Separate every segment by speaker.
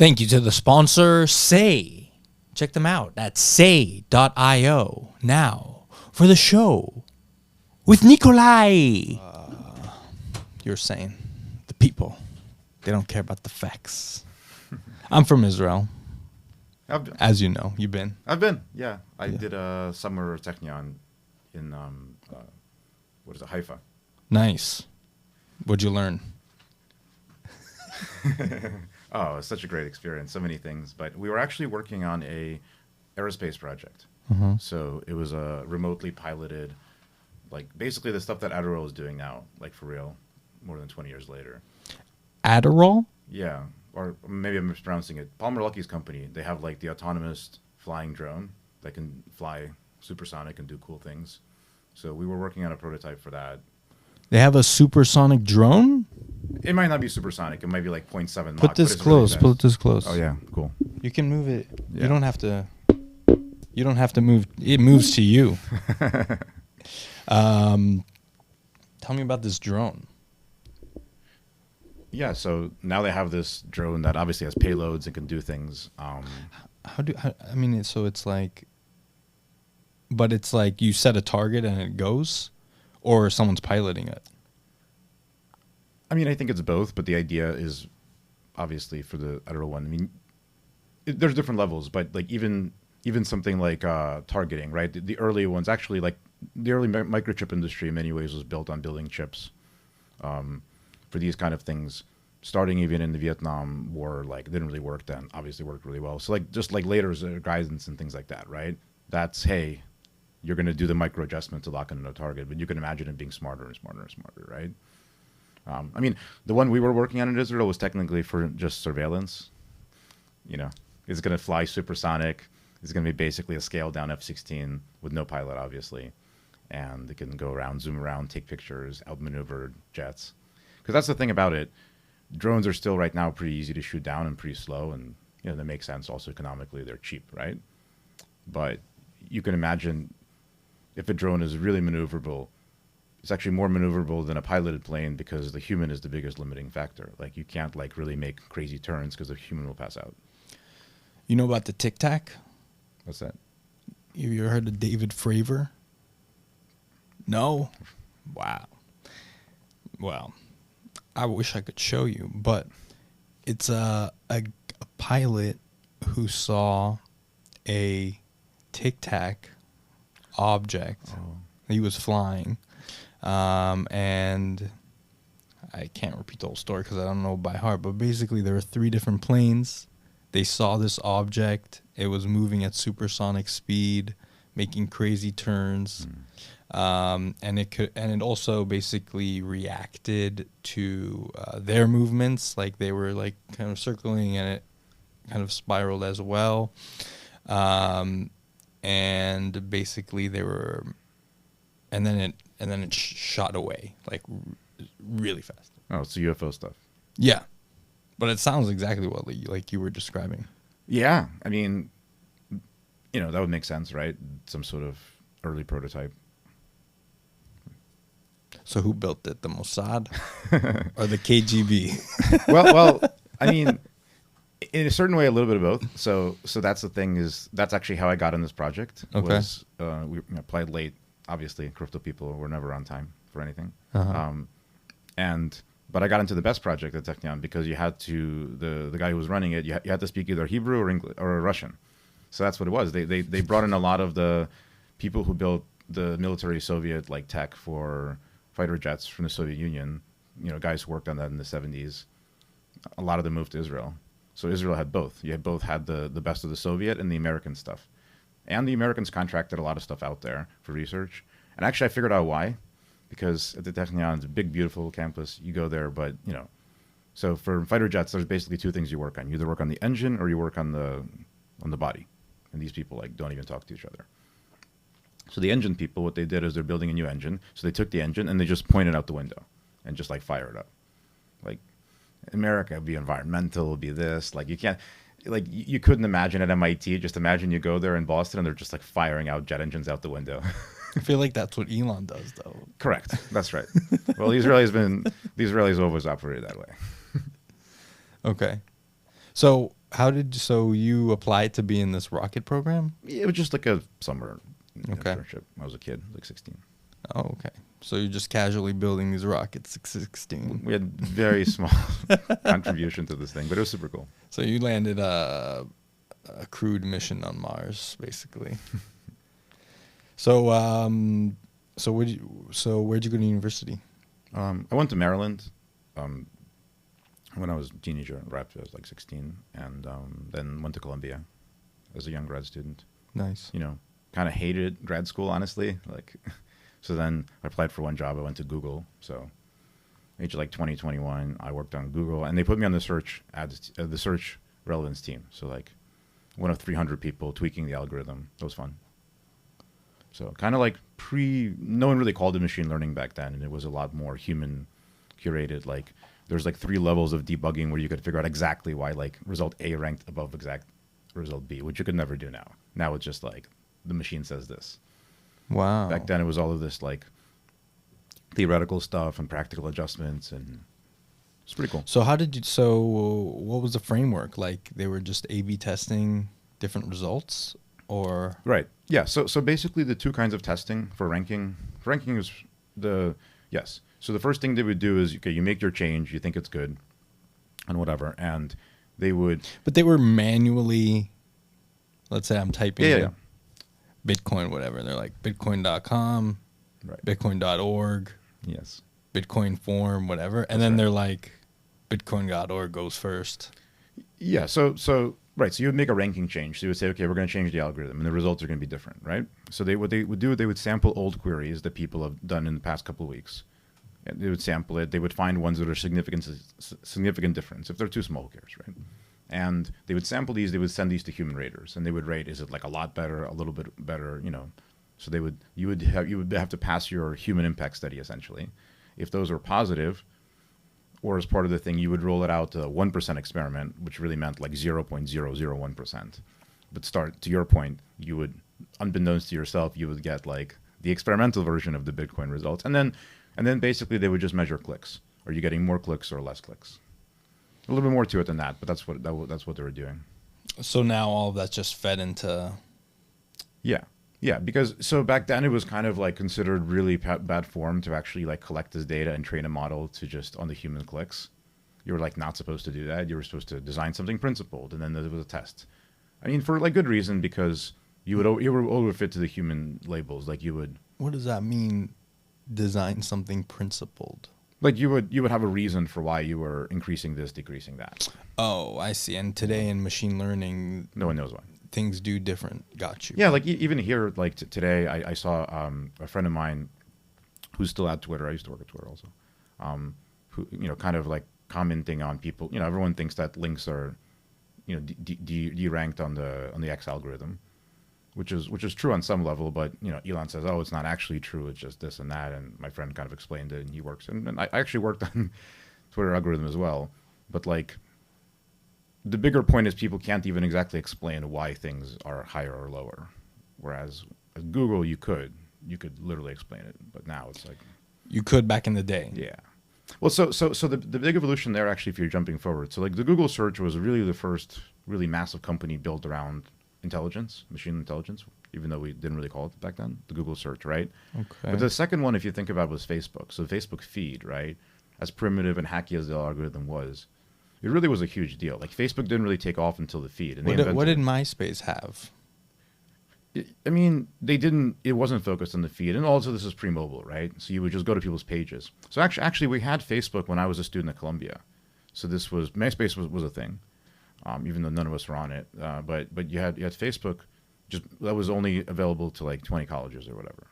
Speaker 1: Thank you to the sponsor, Say. Check them out at say.io now for the show with Nikolai. You're saying the people, they don't care about the facts. I'm from Israel. As you know, you've been.
Speaker 2: I've been, yeah. I did a summer Technion in, Haifa.
Speaker 1: Nice. What'd you learn?
Speaker 2: Oh, it's such a great experience. So many things. But we were actually working on a aerospace project. So it was a remotely piloted, like basically the stuff that Adderall is doing now, like for real, more than 20 years later.
Speaker 1: Adderall?
Speaker 2: Yeah. Or maybe I'm mispronouncing it. Palmer Luckey's company, they have like the autonomous flying drone that can fly supersonic and do cool things. So we were working on a prototype for that.
Speaker 1: They have a supersonic drone?
Speaker 2: It might not be supersonic. It might be like 0.7 Mach.
Speaker 1: Put this close. Put this close.
Speaker 2: Oh, yeah. Cool.
Speaker 1: You can move it.
Speaker 2: Yeah.
Speaker 1: You don't have to. You don't have to move. It moves to you. Tell me about this drone.
Speaker 2: Yeah, so now they have this drone that obviously has payloads and can do things.
Speaker 1: So it's like, but it's like you set a target and it goes, or someone's piloting it?
Speaker 2: I mean, I think it's both, but the idea is obviously for the Adderall one. I mean, there's different levels, but like even something like targeting, right? The early ones, actually, like the early microchip industry in many ways was built on building chips for these kind of things. Starting even in the Vietnam War, like didn't really work then. Obviously worked really well. So like just like later guidance and things like that, right? That's, hey, you're going to do the micro adjustment to lock in a target, but you can imagine it being smarter and smarter and smarter, right? I mean, the one we were working on in Israel was technically for just surveillance. You know, it's going to fly supersonic. It's going to be basically a scaled down F-16 with no pilot, obviously. And it can go around, zoom around, take pictures, outmaneuver jets. Because that's the thing about it. Drones are still right now pretty easy to shoot down and pretty slow. And, you know, that makes sense. Also economically, they're cheap, right? But you can imagine if a drone is really maneuverable, it's actually more maneuverable than a piloted plane because the human is the biggest limiting factor. Like you can't like really make crazy turns because the human will pass out.
Speaker 1: You know about the Tic Tac?
Speaker 2: What's that?
Speaker 1: Have you ever heard of David Fravor? No? Wow. Well, I wish I could show you, but it's a pilot who saw a Tic Tac object. Oh. He was flying. And I can't repeat the whole story because I don't know by heart, but basically there were 3 different planes. They saw this object. It was moving at supersonic speed, making crazy turns. And it also basically reacted to their movements. Like they were like kind of circling and it kind of spiraled as well. And basically they were, and then it shot away like really fast.
Speaker 2: Oh, it's UFO stuff.
Speaker 1: Yeah, but it sounds exactly what like you were describing.
Speaker 2: Yeah, I mean, you know, that would make sense, right? Some sort of early prototype.
Speaker 1: So who built it? The Mossad or the KGB?
Speaker 2: well, I mean, in a certain way, a little bit of both. So that's the thing is that's actually how I got on this project.
Speaker 1: Okay.
Speaker 2: Was, we applied late. Obviously, crypto people were never on time for anything. But I got into the best project at Technion because you had to, the guy who was running it, you had to speak either Hebrew or English or Russian. So that's what it was. They brought in a lot of the people who built the military Soviet like tech for fighter jets from the Soviet Union. You know, guys who worked on that in the 70s. A lot of them moved to Israel. So Israel had both. You had both had the best of the Soviet and the American stuff. And the Americans contracted a lot of stuff out there for research. And actually, I figured out why. Because at the Technion, it's a big, beautiful campus. You go there, but, you know. So for fighter jets, there's basically 2 things you work on. You either work on the engine or you work on the body. And these people, like, don't even talk to each other. So the engine people, what they did is they're building a new engine. So they took the engine and they just pointed out the window and just, like, fire it up. Like, America would be environmental, would be this. Like, you can't... Like, you couldn't imagine at MIT. Just imagine you go there in Boston and they're just, like, firing out jet engines out the window.
Speaker 1: I feel like that's what Elon does, though.
Speaker 2: Correct. That's right. Well, the Israelis always operated that way.
Speaker 1: Okay. So So you applied to be in this rocket program?
Speaker 2: It was just like a summer
Speaker 1: Okay.
Speaker 2: internship. I was a kid, like 16.
Speaker 1: Oh, okay. So you're just casually building these rockets at 16.
Speaker 2: We had very small contribution to this thing, but it was super cool.
Speaker 1: So you landed a crewed mission on Mars, basically. So where'd you go to university?
Speaker 2: I went to Maryland when I was a teenager, right after I was like 16, and then went to Columbia as a young grad student.
Speaker 1: Nice.
Speaker 2: Kind of hated grad school, honestly. So then I applied for one job. I went to Google. So age of like 20, 21, I worked on Google, and they put me on the search relevance team. So like one of 300 people tweaking the algorithm. That was fun. So kind of like no one really called it machine learning back then, and it was a lot more human curated. Like there's like 3 levels of debugging where you could figure out exactly why like result A ranked above exact result B, which you could never do now. Now it's just like the machine says this.
Speaker 1: Wow.
Speaker 2: Back then it was all of this like theoretical stuff and practical adjustments, and it's pretty cool.
Speaker 1: So what was the framework? Like they were just A/B testing different results, or?
Speaker 2: Right. Yeah. So basically the 2 kinds of testing for ranking. Ranking is yes. So the first thing they would do is, okay, you make your change, you think it's good and whatever, and they would.
Speaker 1: But they were manually, let's say I'm typing
Speaker 2: Yeah.
Speaker 1: Bitcoin, whatever. And they're like bitcoin.com,
Speaker 2: Right.
Speaker 1: bitcoin.org,
Speaker 2: Yes.
Speaker 1: Bitcoin form, whatever. And
Speaker 2: That's
Speaker 1: then
Speaker 2: right.
Speaker 1: they're like bitcoin.org goes first.
Speaker 2: Yeah. So right. So you would make a ranking change. So you would say, okay, we're going to change the algorithm, and the results are going to be different, right? So what they would do, they would sample old queries that people have done in the past couple of weeks. And they would sample it. They would find ones that are significant difference. If they're too small, who cares, right? And they would sample these. They would send these to human raters, and they would rate: is it like a lot better, a little bit better, So you would have to pass your human impact study essentially. If those were positive, or as part of the thing, you would roll it out to a 1% experiment, which really meant like 0.001%. But to your point, you would, unbeknownst to yourself, you would get like the experimental version of the Bitcoin results, and then basically they would just measure clicks. Are you getting more clicks or less clicks? A little bit more to it than that, but that's what they were doing.
Speaker 1: So now all of that's just fed into.
Speaker 2: Yeah, because so back then it was kind of like considered really bad form to actually like collect this data and train a model to just on the human clicks. You were like not supposed to do that. You were supposed to design something principled, and then there was a test. I mean, for like good reason, because you were overfit to the human labels. Like you would.
Speaker 1: What does that mean? Design something principled.
Speaker 2: Like you would have a reason for why you were increasing this, decreasing that.
Speaker 1: Oh, I see. And today in machine learning,
Speaker 2: No one knows why.
Speaker 1: things do different. Got you.
Speaker 2: Yeah, like even here, like today, I saw a friend of mine who's still at Twitter. I used to work at Twitter also. Who kind of like commenting on people. Everyone thinks that links are, deranked on the X algorithm, which is true on some level. But Elon says, oh, it's not actually true. It's just this and that. And my friend kind of explained it, and he works. And I actually worked on Twitter algorithm as well. But like, the bigger point is people can't even exactly explain why things are higher or lower. Whereas at Google, you could literally explain it. But now it's like,
Speaker 1: You could back in the day.
Speaker 2: yeah. Well, so the big evolution there, actually, if you're jumping forward, so like the Google search was really the first really massive company built around intelligence, machine intelligence, even though we didn't really call it back then, the Google search, right?
Speaker 1: Okay.
Speaker 2: But the second one, if you think about it, was Facebook. So the Facebook feed, right? As primitive and hacky as the algorithm was, it really was a huge deal. Like Facebook didn't really take off until the feed. And
Speaker 1: What did MySpace have?
Speaker 2: I mean, they didn't. It wasn't focused on the feed, and also this is pre-mobile, right? So you would just go to people's pages. So actually, we had Facebook when I was a student at Columbia. So MySpace was a thing, even though none of us were on it. But you had Facebook, just that was only available to like 20 colleges or whatever,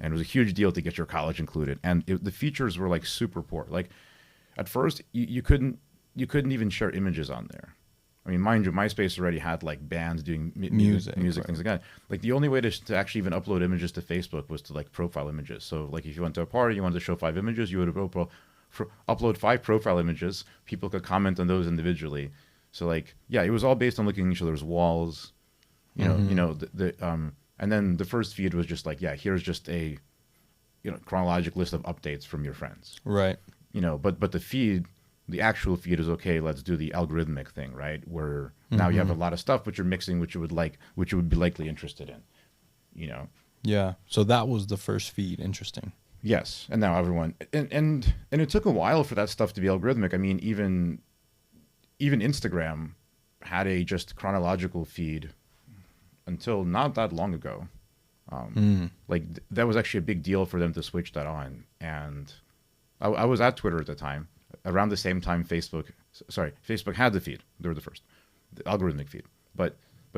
Speaker 2: and it was a huge deal to get your college included. And the features were like super poor. Like at first, you couldn't even share images on there. I mean, mind you, MySpace already had like bands doing music,
Speaker 1: right.
Speaker 2: things like that. Like the only way to actually even upload images to Facebook was to like profile images. So like if you went to a party, you wanted to show 5 images, you would upload 5 profile images. People could comment on those individually. So like, yeah, it was all based on looking at each other's walls, and then the first feed was just like, yeah, here's just a, chronologic list of updates from your friends.
Speaker 1: Right.
Speaker 2: But the feed the actual feed is okay. Let's do the algorithmic thing, right? Where now you have a lot of stuff, but you're mixing which you would be likely interested in, you know.
Speaker 1: Yeah. So that was the first feed. Interesting.
Speaker 2: Yes, and now everyone and it took a while for that stuff to be algorithmic. I mean, even Instagram had a just chronological feed until not that long ago. That was actually a big deal for them to switch that on. And I was at Twitter at the time, around the same time Facebook had the feed. They were the first, the algorithmic feed. But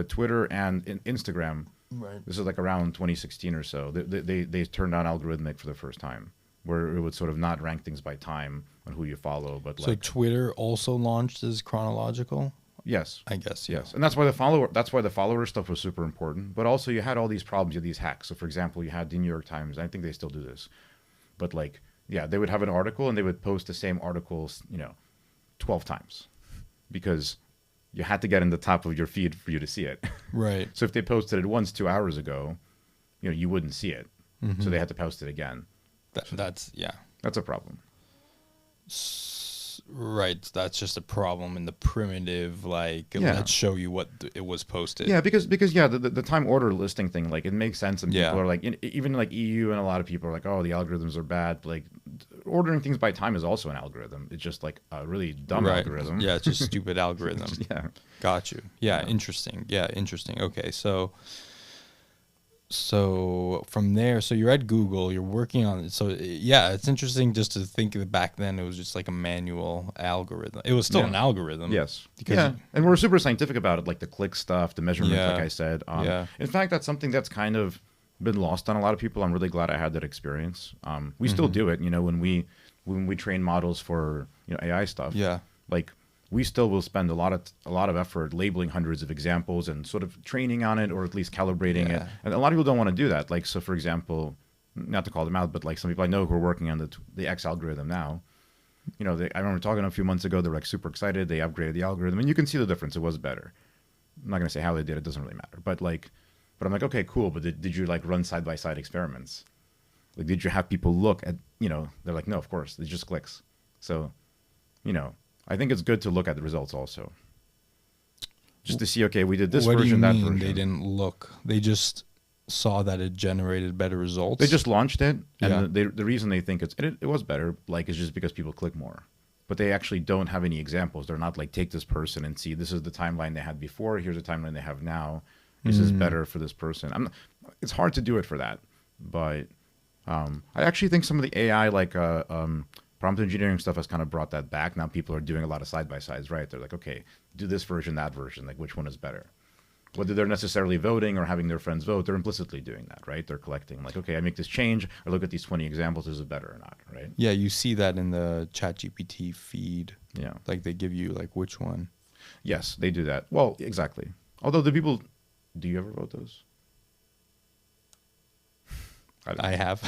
Speaker 2: Twitter and Instagram,
Speaker 1: right.
Speaker 2: This is like around 2016 or so, they turned on algorithmic for the first time, where it would sort of not rank things by time on who you follow. But
Speaker 1: so Twitter also launched as chronological?
Speaker 2: Yes.
Speaker 1: I guess,
Speaker 2: yes. And that's why the follower stuff was super important. But also you had all these problems, you had these hacks. So for example, you had the New York Times, I think they still do this. But they would have an article and they would post the same articles, 12 times. Because you had to get in the top of your feed for you to see it.
Speaker 1: Right.
Speaker 2: So if they posted it once 2 hours ago, you wouldn't see it. Mm-hmm. So they had to post it again.
Speaker 1: That's
Speaker 2: a problem.
Speaker 1: Right, that's just a problem in the primitive, let's show you what it was posted.
Speaker 2: Yeah, because the time order listing thing, it makes sense, and people are even EU and a lot of people are like, oh, the algorithms are bad. Ordering things by time is also an algorithm. It's just a really dumb algorithm.
Speaker 1: Yeah, it's just stupid algorithm.
Speaker 2: Yeah,
Speaker 1: got you. Yeah, interesting. Yeah, interesting. Okay, so from there, so you're at Google, you're working on it. So yeah, it's interesting just to think that back then it was just like a manual algorithm. It was still an algorithm.
Speaker 2: Yes. And we're super scientific about it, like the click stuff, the measurement, like I said. In fact, that's something that's kind of been lost on a lot of people. I'm really glad I had that experience. We still do it, when we train models for AI stuff. Yeah. We still will spend a lot of effort labeling hundreds of examples and sort of training on it, or at least calibrating it. And a lot of people don't want to do that. So for example, not to call them out, but some people I know who are working on the X algorithm now, I remember talking a few months ago, they were super excited. They upgraded the algorithm and you can see the difference. It was better. I'm not going to say how they did it. Doesn't really matter. But I'm like, okay, cool. But did you run side-by-side experiments? Did you have people look at, they're like, no, of course, it's just clicks. So, I think it's good to look at the results also. Just to see, okay, we did this version, that version.
Speaker 1: They didn't look? They just saw that it generated better results?
Speaker 2: They just launched it, and the reason they think it was better, is just because people click more. But they actually don't have any examples. They're not take this person and see, this is the timeline they had before, here's the timeline they have now. This is better for this person. It's hard to do it for that. But I actually think some of the AI, prompt engineering stuff has kind of brought that back. Now people are doing a lot of side-by-sides, right? They're like, okay, do this version, that version, which one is better? Whether they're necessarily voting or having their friends vote, they're implicitly doing that, right? They're collecting, okay, I make this change, I look at these 20 examples, is it better or not, right?
Speaker 1: Yeah, you see that in the ChatGPT feed.
Speaker 2: Yeah.
Speaker 1: They give you, which one.
Speaker 2: Yes, they do that. Well, exactly. Although do you ever vote those?
Speaker 1: I have.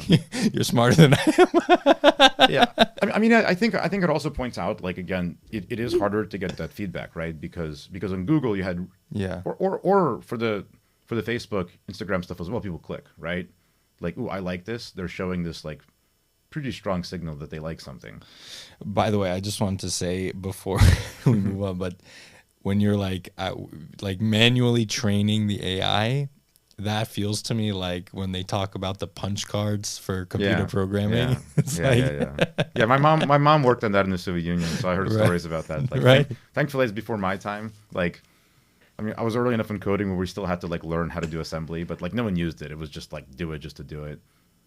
Speaker 1: Yeah. You're smarter than I am.
Speaker 2: Yeah. I think it also points out, again, it is harder to get that feedback, right? Because on Google you had or for the Facebook, Instagram stuff as well, people click, right? Ooh, I like this. They're showing this pretty strong signal that they like something.
Speaker 1: By the way, I just wanted to say before we move on, but when you're manually training the AI, that feels to me like when they talk about the punch cards for computer programming.
Speaker 2: Yeah.
Speaker 1: It's
Speaker 2: yeah. My mom worked on that in the Soviet Union, so I heard stories about that.
Speaker 1: Right.
Speaker 2: Thankfully, it's before my time. I was early enough in coding where we still had to learn how to do assembly, but no one used it. It was just do it just to do it.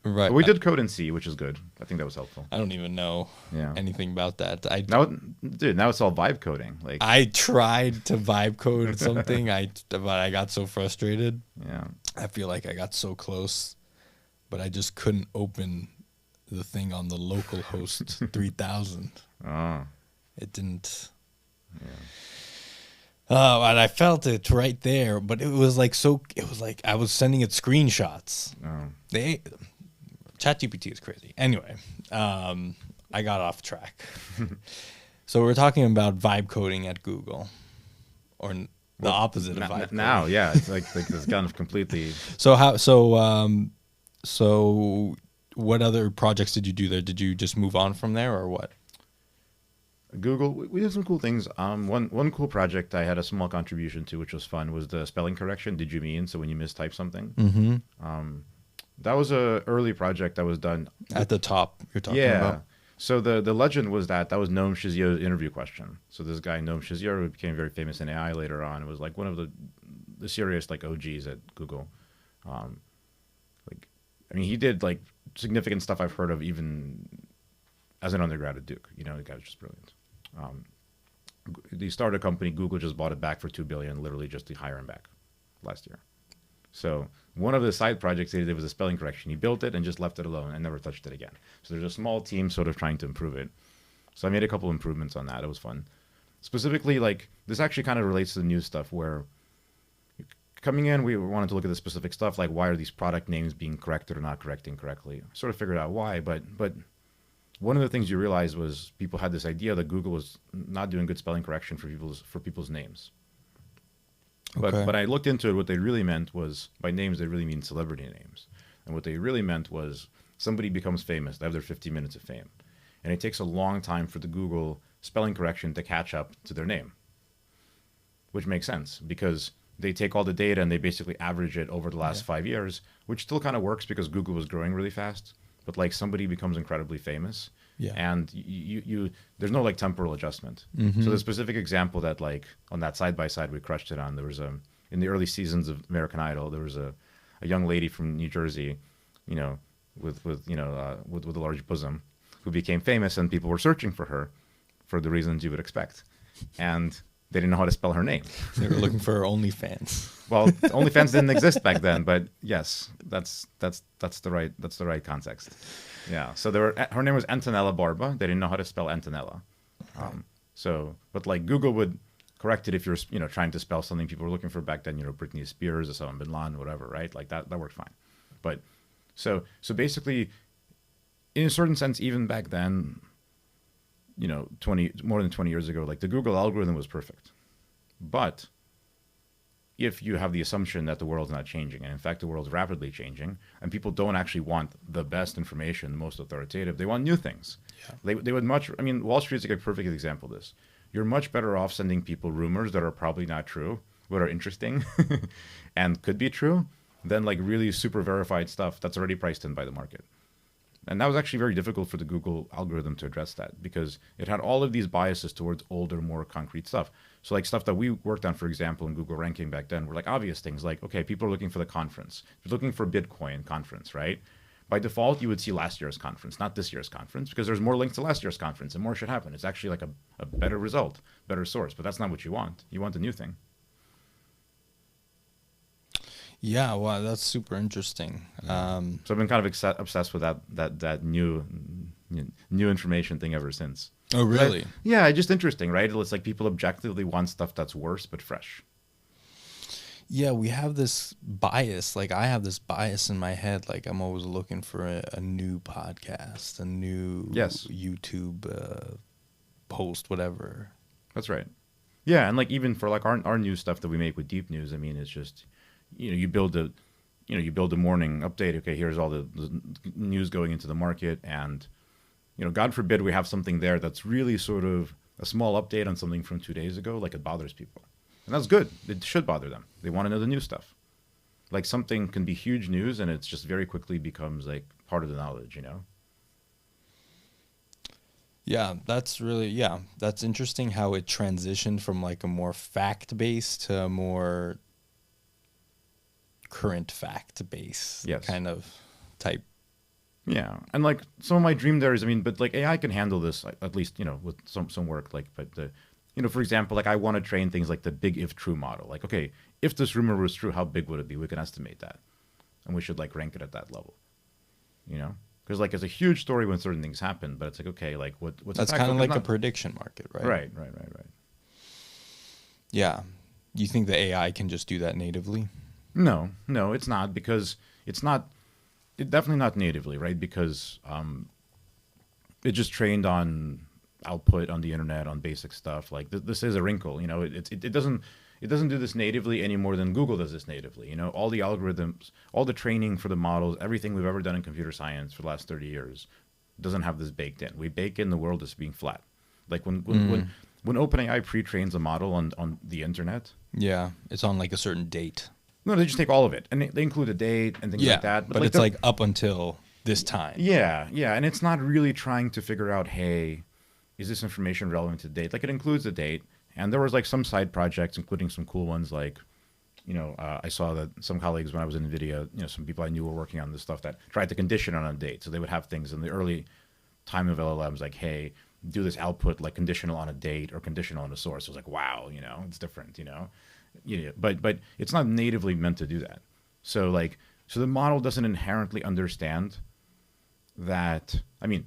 Speaker 1: Right.
Speaker 2: But we did code in C, which is good. I think that was helpful.
Speaker 1: I don't even know anything about that.
Speaker 2: Now it's all vibe coding.
Speaker 1: I tried to vibe code something, but I got so frustrated.
Speaker 2: Yeah.
Speaker 1: I feel like I got so close, but I just couldn't open the thing on the local host 3000.
Speaker 2: Oh.
Speaker 1: It didn't.
Speaker 2: Yeah.
Speaker 1: And I felt it right there, but it was I was sending it screenshots.
Speaker 2: Oh.
Speaker 1: ChatGPT is crazy. Anyway, I got off track. So we're talking about vibe coding at Google, or the opposite of vibe coding.
Speaker 2: Now, yeah, it's it's gone completely.
Speaker 1: So what other projects did you do there? Did you just move on from there or what?
Speaker 2: Google, we did some cool things. One cool project I had a small contribution to, which was fun, was the spelling correction. Did you mean? So when you mistype something, that was a early project that was done
Speaker 1: At the top, you're talking
Speaker 2: yeah.
Speaker 1: about?
Speaker 2: So the legend was that was Noam Chazier's interview question. So this guy Noam Chazier, who became very famous in AI later on, was like one of the serious like OGs at Google. Like, I mean, he did like significant stuff I've heard of even as an undergrad at Duke. You know, the guy was just brilliant. He started a company. Google just bought it back for $2 billion, literally just to hire him back last year. So one of the side projects he did was a spelling correction. He built it and just left it alone and never touched it again. So there's a small team sort of trying to improve it. So I made a couple improvements on that. It was fun. Specifically, like this actually kind of relates to the new stuff where coming in, we wanted to look at the specific stuff, like why are these product names being corrected or not correcting correctly. Sort of figured out why, but one of the things you realized was people had this idea that Google was not doing good spelling correction for people's names.
Speaker 1: Okay.
Speaker 2: But I looked into it. What they really meant was, by names, they really mean celebrity names. And what they really meant was somebody becomes famous. They have their 50 minutes of fame. And it takes a long time for the Google spelling correction to catch up to their name, which makes sense because they take all the data and they basically average it over the last 5 years, which still kind of works because Google was growing really fast. But like somebody becomes incredibly famous, and you there's no like temporal adjustment. So the specific example that like on that side by side we crushed it on, there was in the early seasons of American Idol, there was a young lady from New Jersey, you know, with a large bosom, who became famous, and people were searching for her for the reasons you would expect, and they didn't know how to spell her name.
Speaker 1: They were looking for OnlyFans.
Speaker 2: Well, OnlyFans didn't exist back then, but yes, that's the right context. Yeah. So her name was Antonella Barba. They didn't know how to spell Antonella. But like Google would correct it if you're trying to spell something people were looking for back then. Britney Spears, Osama bin Laden, whatever, right? Like that worked fine. But so basically, in a certain sense, even back then, more than 20 years ago, like the Google algorithm was perfect. But if you have the assumption that the world's not changing, and in fact the world's rapidly changing, and people don't actually want the best information, the most authoritative, they want new things. Yeah. They would Wall Street's like a perfect example of this. You're much better off sending people rumors that are probably not true, but are interesting and could be true, than like really super verified stuff that's already priced in by the market. And that was actually very difficult for the Google algorithm to address that because it had all of these biases towards older, more concrete stuff. So like stuff that we worked on, for example, in Google ranking back then were like obvious things like, okay, people are looking for the conference. They're looking for Bitcoin conference, right? By default, you would see last year's conference, not this year's conference, because there's more links to last year's conference and more should happen. It's actually like a better result, better source, but that's not what you want. You want a new thing.
Speaker 1: Yeah, wow, that's super interesting.
Speaker 2: So I've been kind of obsessed with that new information thing ever since.
Speaker 1: Oh, really?
Speaker 2: Yeah, just interesting, right? It's like people objectively want stuff that's worse but fresh.
Speaker 1: Yeah, we have this bias. Like I have this bias in my head. Like I'm always looking for a new podcast, a new YouTube post, whatever.
Speaker 2: That's right. Yeah, and like even for like our new stuff that we make with Deep News, I mean, it's just you build a morning update. Okay, here's all the news going into the market, and God forbid we have something there that's really sort of a small update on something from 2 days ago, like it bothers people, and that's good. It should bother them. They want to know the new stuff. Like something can be huge news, and it's just very quickly becomes like part of the knowledge,
Speaker 1: Yeah, that's interesting how it transitioned from like a more fact-based to a more current fact-based kind of type.
Speaker 2: Yeah, and like some of my dream there is, but like AI can handle this at least, with some work. Like, but for example, like I want to train things like the big if true model. Like, okay, if this rumor was true, how big would it be? We can estimate that, and we should like rank it at that level. Because like it's a huge story when certain things happen, but it's like, okay, like what's
Speaker 1: that's kind of like a prediction market, right?
Speaker 2: Right.
Speaker 1: Yeah, you think the AI can just do that natively?
Speaker 2: No, it's not, because it's definitely not natively, right? Because it just trained on output on the internet on basic stuff. Like this is a wrinkle, it it doesn't do this natively any more than Google does this natively. You know, all the algorithms, all the training for the models, everything we've ever done in computer science for the last 30 years doesn't have this baked in. We bake in the world as being flat. Like when OpenAI pre-trains a model on the internet.
Speaker 1: Yeah, it's on like a certain date.
Speaker 2: No, they just take all of it, and they include a date and things like that.
Speaker 1: But like it's like up until this time.
Speaker 2: Yeah, and it's not really trying to figure out, hey, is this information relevant to the date? Like it includes the date, and there was like some side projects, including some cool ones. Like, you know, I saw that some colleagues when I was in NVIDIA, you know, some people I knew were working on this stuff that tried to condition on a date. So they would have things in the early time of LLMs like, hey, do this output like conditional on a date or conditional on a source. It was like, wow, you know, it's different, you know. Yeah, but it's not natively meant to do that. So the model doesn't inherently understand that. I mean,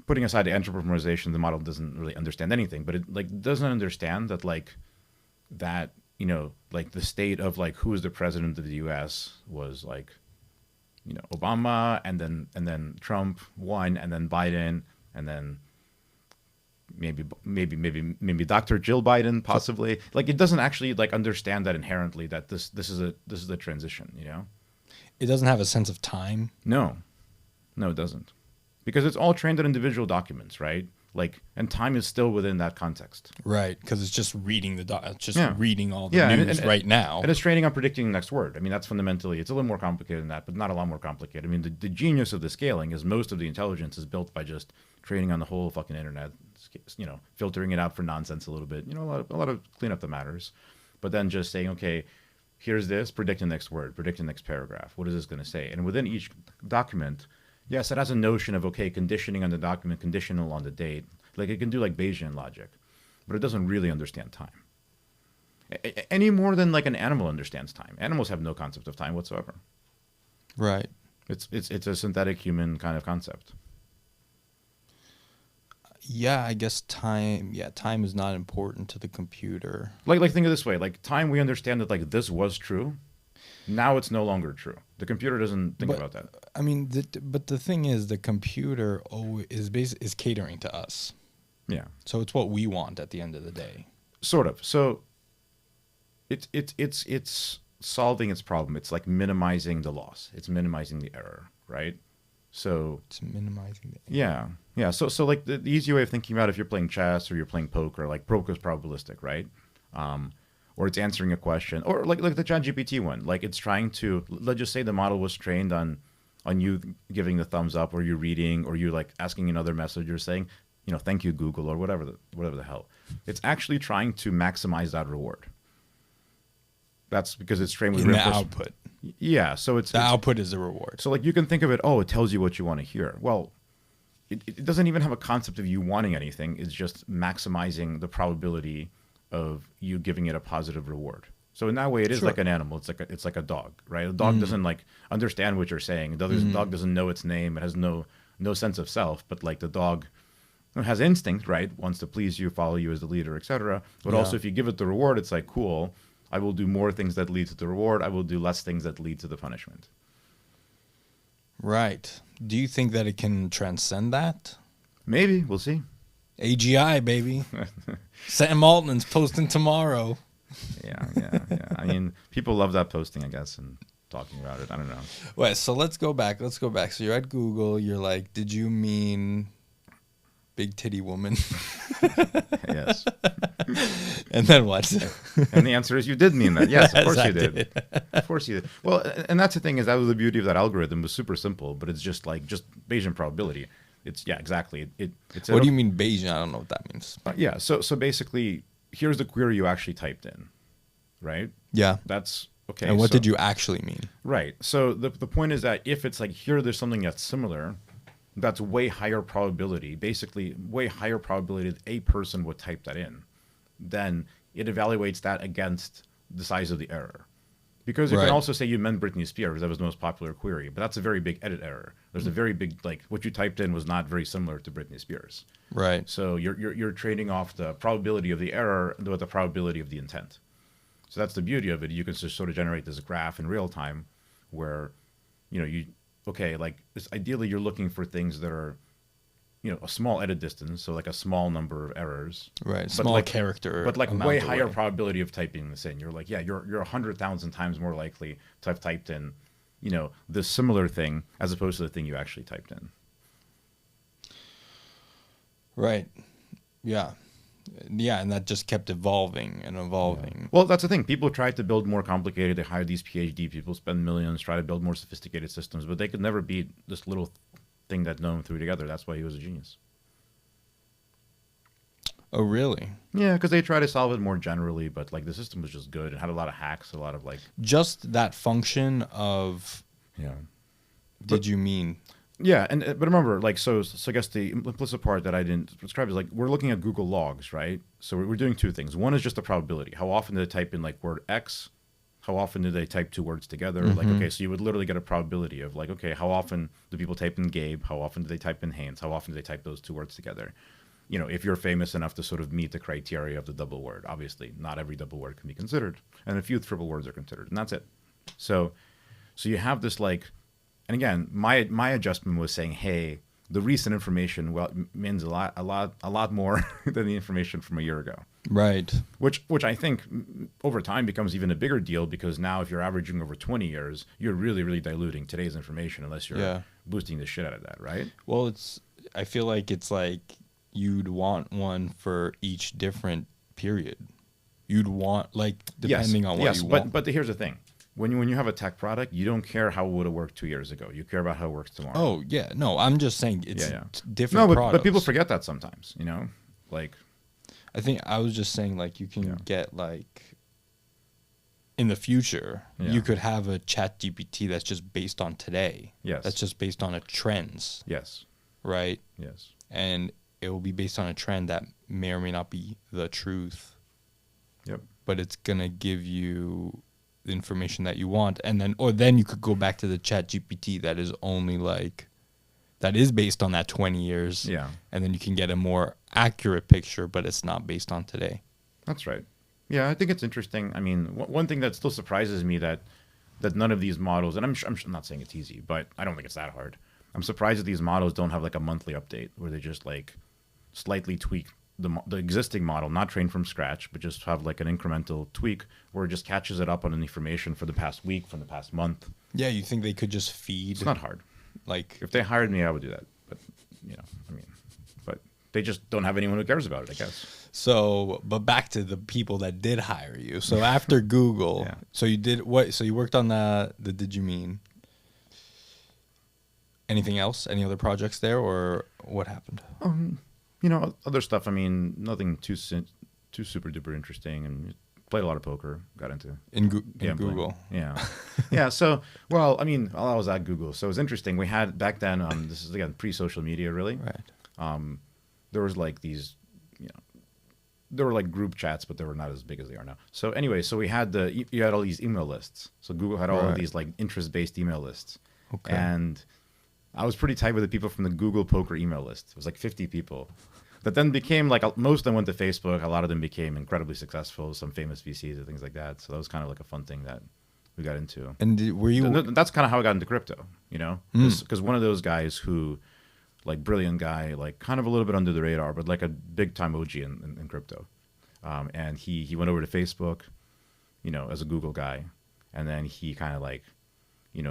Speaker 2: putting aside the anthropomorphization, the model doesn't really understand anything, but it like doesn't understand that that, you know, like the state of like who is the president of the U.S. was like, you know, Obama, and then Trump won, and then Biden, and then maybe Dr. Jill Biden, possibly. Like it doesn't actually like understand that inherently that this is a transition, you know?
Speaker 1: It doesn't have a sense of time.
Speaker 2: No, it doesn't. Because it's all trained on individual documents, right? Like, and time is still within that context.
Speaker 1: Right, because it's just reading reading all the news
Speaker 2: and,
Speaker 1: right now.
Speaker 2: And it's training on predicting the next word. I mean, that's fundamentally, it's a little more complicated than that, but not a lot more complicated. I mean, the genius of the scaling is most of the intelligence is built by just training on the whole fucking internet, you know, filtering it out for nonsense a little bit, you know, a lot of cleanup that matters. But then just saying, okay, here's this, predict the next word, predict the next paragraph. What is this going to say? And within each document, yes, it has a notion of, okay, conditioning on the document, conditional on the date. Like it can do like Bayesian logic, but it doesn't really understand time. Any more than like an animal understands time. Animals have no concept of time whatsoever.
Speaker 1: Right.
Speaker 2: It's a synthetic human kind of concept.
Speaker 1: Yeah, I guess time. Yeah, time is not important to the computer.
Speaker 2: Like think of it this way: like time, we understand that like this was true. Now it's no longer true. The computer doesn't think about that.
Speaker 1: I mean, but the thing is, the computer is catering to us.
Speaker 2: Yeah.
Speaker 1: So it's what we want at the end of the day.
Speaker 2: Sort of. So it's solving its problem. It's like minimizing the loss. It's minimizing the error, right? So
Speaker 1: it's minimizing the
Speaker 2: error. Yeah. So like the easy way of thinking about it, if you're playing chess or you're playing poker, like poker is probabilistic, right? Or it's answering a question, or like the ChatGPT one. Like it's trying to, let's just say the model was trained on you giving the thumbs up, or you reading, or you like asking another message, or saying, you know, thank you, Google, or whatever the hell. It's actually trying to maximize that reward. That's because it's trained with
Speaker 1: the output.
Speaker 2: Yeah, so it's
Speaker 1: output is the reward.
Speaker 2: So like you can think of it, oh, it tells you what you want to hear. Well, it doesn't even have a concept of you wanting anything. It's just maximizing the probability of you giving it a positive reward. So in that way, it is like an animal. It's like a dog, right? A dog doesn't like understand what you're saying. The dog doesn't know its name. It has no sense of self. But like the dog has instinct, right? Wants to please you, follow you as the leader, etc. But also, if you give it the reward, it's like, cool. I will do more things that lead to the reward. I will do less things that lead to the punishment.
Speaker 1: Right. Do you think that it can transcend that?
Speaker 2: Maybe. We'll see.
Speaker 1: AGI, baby. Sam Altman's posting tomorrow.
Speaker 2: Yeah. I mean, people love that posting, I guess, and talking about it. I don't know.
Speaker 1: Wait, so let's go back. So you're at Google. You're like, did you mean big titty woman?
Speaker 2: Yes.
Speaker 1: And then what?
Speaker 2: And the answer is you did mean that. Yes, of course you did. Of course you did. Well, and that's the thing, is that was the beauty of that algorithm. It was super simple, but it's just Bayesian probability. Exactly.
Speaker 1: What do you mean Bayesian? I don't know what that means.
Speaker 2: Yeah. So basically, here's the query you actually typed in, right?
Speaker 1: Yeah.
Speaker 2: That's okay.
Speaker 1: And what did you actually mean?
Speaker 2: Right. So the point is that if it's like here, there's something that's similar, that's way higher probability. Basically, way higher probability that a person would type that in. Then it evaluates that against the size of the error. Because you can also say you meant Britney Spears. That was the most popular query. But that's a very big edit error. There's a very big, like, what you typed in was not very similar to Britney Spears.
Speaker 1: Right.
Speaker 2: So you're trading off the probability of the error with the probability of the intent. So that's the beauty of it. You can just sort of generate this graph in real time where, ideally you're looking for things that are, a small edit distance, so like a small number of errors.
Speaker 1: Right.
Speaker 2: But
Speaker 1: Small
Speaker 2: like,
Speaker 1: character.
Speaker 2: but like
Speaker 1: amount
Speaker 2: way
Speaker 1: away.
Speaker 2: higher probability of typing this in. You're like, yeah, you're 100,000 times more likely to have typed in, this similar thing as opposed to the thing you actually typed in.
Speaker 1: Right. Yeah. Yeah, and that just kept evolving and evolving.
Speaker 2: Yeah. Well, that's the thing. People tried to build more complicated. They hired these PhD people, spend millions, try to build more sophisticated systems, but they could never beat this little thing that no one threw together. That's why he was a genius.
Speaker 1: Oh, really?
Speaker 2: Yeah, because they tried to solve it more generally, but like the system was just good. It had a lot of hacks, a lot of like.
Speaker 1: Just that function of.
Speaker 2: Yeah.
Speaker 1: Did you mean?
Speaker 2: Yeah, but remember, like, so I guess the implicit part that I didn't describe is like we're looking at Google Logs, right? So we're doing two things. One is just the probability. How often do they type in like word X? How often do they type two words together?
Speaker 1: Mm-hmm.
Speaker 2: Like, okay, so you would literally get a probability of like, okay, how often do people type in Gabe? How often do they type in Haynes? How often do they type those two words together? If you're famous enough to sort of meet the criteria of the double word. Obviously, not every double word can be considered, and a few triple words are considered, and that's it. So you have this like. And again, my adjustment was saying, hey, the recent information means a lot more than the information from a year ago.
Speaker 1: Right.
Speaker 2: Which I think over time becomes even a bigger deal because now if you're averaging over 20 years, you're really, really diluting today's information unless you're boosting the shit out of that, right?
Speaker 1: Well, I feel like it's like you'd want one for each different period. You'd want, like, depending on what you want.
Speaker 2: But here's the thing. When you have a tech product, you don't care how it would have worked 2 years ago. You care about how it works tomorrow.
Speaker 1: Oh, yeah. No, I'm just saying it's different
Speaker 2: No,
Speaker 1: products.
Speaker 2: but people forget that sometimes, Like,
Speaker 1: I think I was just saying, like, you can get, like, in the future, you could have a chat GPT that's just based on today.
Speaker 2: Yes.
Speaker 1: That's just based on a trends.
Speaker 2: Yes.
Speaker 1: Right?
Speaker 2: Yes.
Speaker 1: And it will be based on a trend that may or may not be the truth.
Speaker 2: Yep.
Speaker 1: But it's going to give you the information that you want, and then you could go back to the chat GPT that is only like that is based on that 20 years, and then you can get a more accurate picture, but it's not based on today.
Speaker 2: That's right. Yeah, I think it's interesting. I mean, one thing that still surprises me that none of these models, and I'm not saying it's easy, but I don't think it's that hard. I'm surprised that these models don't have like a monthly update where they just like slightly tweak the existing model, not trained from scratch, but just have like an incremental tweak where it just catches it up on information for the past week, from the past month.
Speaker 1: Yeah, you think they could just feed?
Speaker 2: It's not hard.
Speaker 1: Like,
Speaker 2: if they hired me, I would do that. But but they just don't have anyone who cares about it, I guess.
Speaker 1: So, but back to the people that did hire you. So after Google, so you did what? So you worked on the Did You Mean? Anything else? Any other projects there, or what happened?
Speaker 2: Other stuff. I mean, nothing too super duper interesting, and played a lot of poker. Got into
Speaker 1: Google.
Speaker 2: Yeah, yeah. So, well, I mean, I was at Google, so it was interesting. We had back then. This is again pre-social media, really.
Speaker 1: Right.
Speaker 2: There was like these, there were like group chats, but they were not as big as they are now. So anyway, so we had you had all these email lists. So Google had all of these like interest-based email lists, and I was pretty tight with the people from the Google Poker email list. It was like 50 people. That then became like, most of them went to Facebook. A lot of them became incredibly successful, some famous VCs and things like that. So that was kind of like a fun thing that we got into.
Speaker 1: And were you?
Speaker 2: That's kind of how I got into crypto, because one of those guys who, like, brilliant guy, like kind of a little bit under the radar, but like a big time OG in crypto. And he went over to Facebook, as a Google guy. And then he kind of like,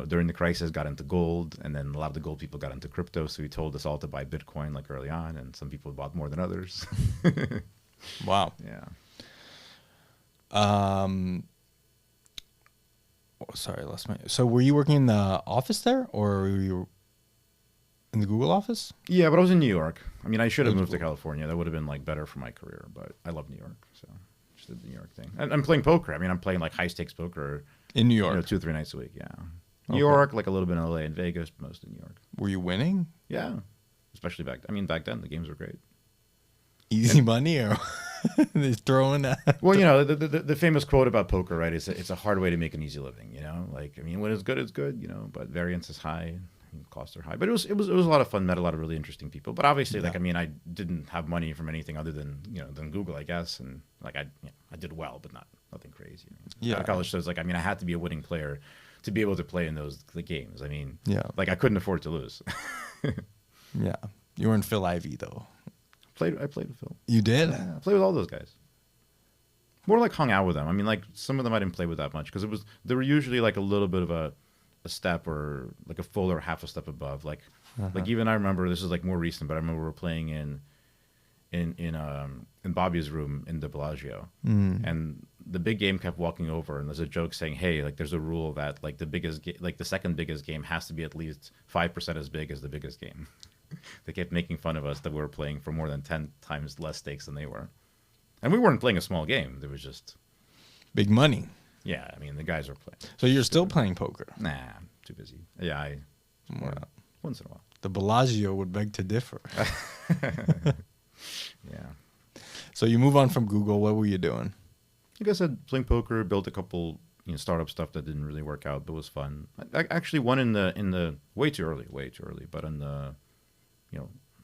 Speaker 2: during the crisis got into gold, and then a lot of the gold people got into crypto. So he told us all to buy Bitcoin like early on, and some people bought more than others.
Speaker 1: Wow.
Speaker 2: Yeah.
Speaker 1: Sorry, I lost my. So were you working in the office there, or were you in the Google office?
Speaker 2: Yeah, but I was in New York. I mean, I should have moved to California. That would have been like better for my career, but I love New York, so just did the New York thing. And I'm playing poker. I mean, I'm playing like high stakes poker
Speaker 1: in New York,
Speaker 2: 2 or 3 nights a week. Yeah. New York, like a little bit in LA and Vegas, but most in New York.
Speaker 1: Were you winning?
Speaker 2: Yeah, especially back then the games were great.
Speaker 1: Easy money, or they throwing that?
Speaker 2: Well, the famous quote about poker, right? It's a hard way to make an easy living. Like, I mean, when it's good, but variance is high, costs are high. But it was a lot of fun. Met a lot of really interesting people. But obviously, like, I mean, I didn't have money from anything other than than Google, I guess. And like I did well, but nothing crazy.
Speaker 1: Yeah.
Speaker 2: College shows, like, I mean, I had to be a winning player to be able to play in the games. I mean,
Speaker 1: yeah,
Speaker 2: like I couldn't afford to lose.
Speaker 1: Yeah. You were in Phil Ivey though.
Speaker 2: I played with Phil.
Speaker 1: You did?
Speaker 2: Yeah, I played with all those guys. More like hung out with them. I mean, like some of them I didn't play with that much because they were usually like a little bit of a step or like a full or half a step above. Like even I remember this is like more recent, but I remember we were playing in Bobby's room in the Bellagio, and the big game kept walking over, and there's a joke saying, "Hey, like there's a rule that like the second biggest game has to be at least 5% as big as the biggest game." They kept making fun of us that we were playing for more than 10 times less stakes than they were, and we weren't playing a small game. There was just
Speaker 1: big money.
Speaker 2: Yeah, I mean the guys are playing.
Speaker 1: So you're still playing poker?
Speaker 2: Nah, I'm too busy. Yeah, once in a while.
Speaker 1: The Bellagio would beg to differ.
Speaker 2: Yeah.
Speaker 1: So you move on from Google. What were you doing?
Speaker 2: Like I said, playing poker, built a couple startup stuff that didn't really work out, but was fun. I actually won in the way too early, but in the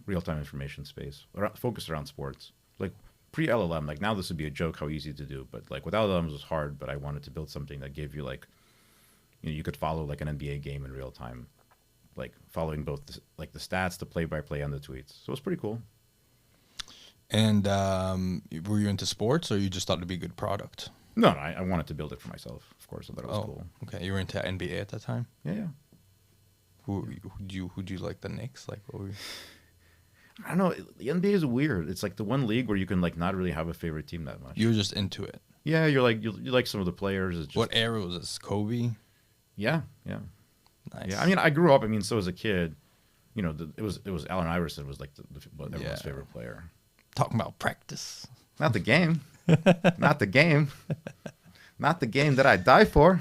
Speaker 2: real-time information space, focused around sports. Like pre-LLM, like now this would be a joke how easy to do, but like without LLMs it was hard, but I wanted to build something that gave you like, you could follow like an NBA game in real time, like following both the stats, the play-by-play, and the tweets. So it was pretty cool.
Speaker 1: And were you into sports, or you just thought it'd be a good product?
Speaker 2: No, I wanted to build it for myself. Of course, I thought it was cool.
Speaker 1: Okay, you were into NBA at that time.
Speaker 2: Yeah.
Speaker 1: Who'd you like the Knicks? Like, what were you?
Speaker 2: I don't know. The NBA is weird. It's like the one league where you can like not really have a favorite team that much.
Speaker 1: You were just into it.
Speaker 2: Yeah, you're like you like some of the players. It's just,
Speaker 1: what era was this? Kobe.
Speaker 2: Yeah.
Speaker 1: Nice.
Speaker 2: Yeah, I mean, I grew up. I mean, so as a kid, it was Allen Iverson was like everyone's favorite player.
Speaker 1: Talking about practice.
Speaker 2: Not the game. Not the game. Not the game that I die for.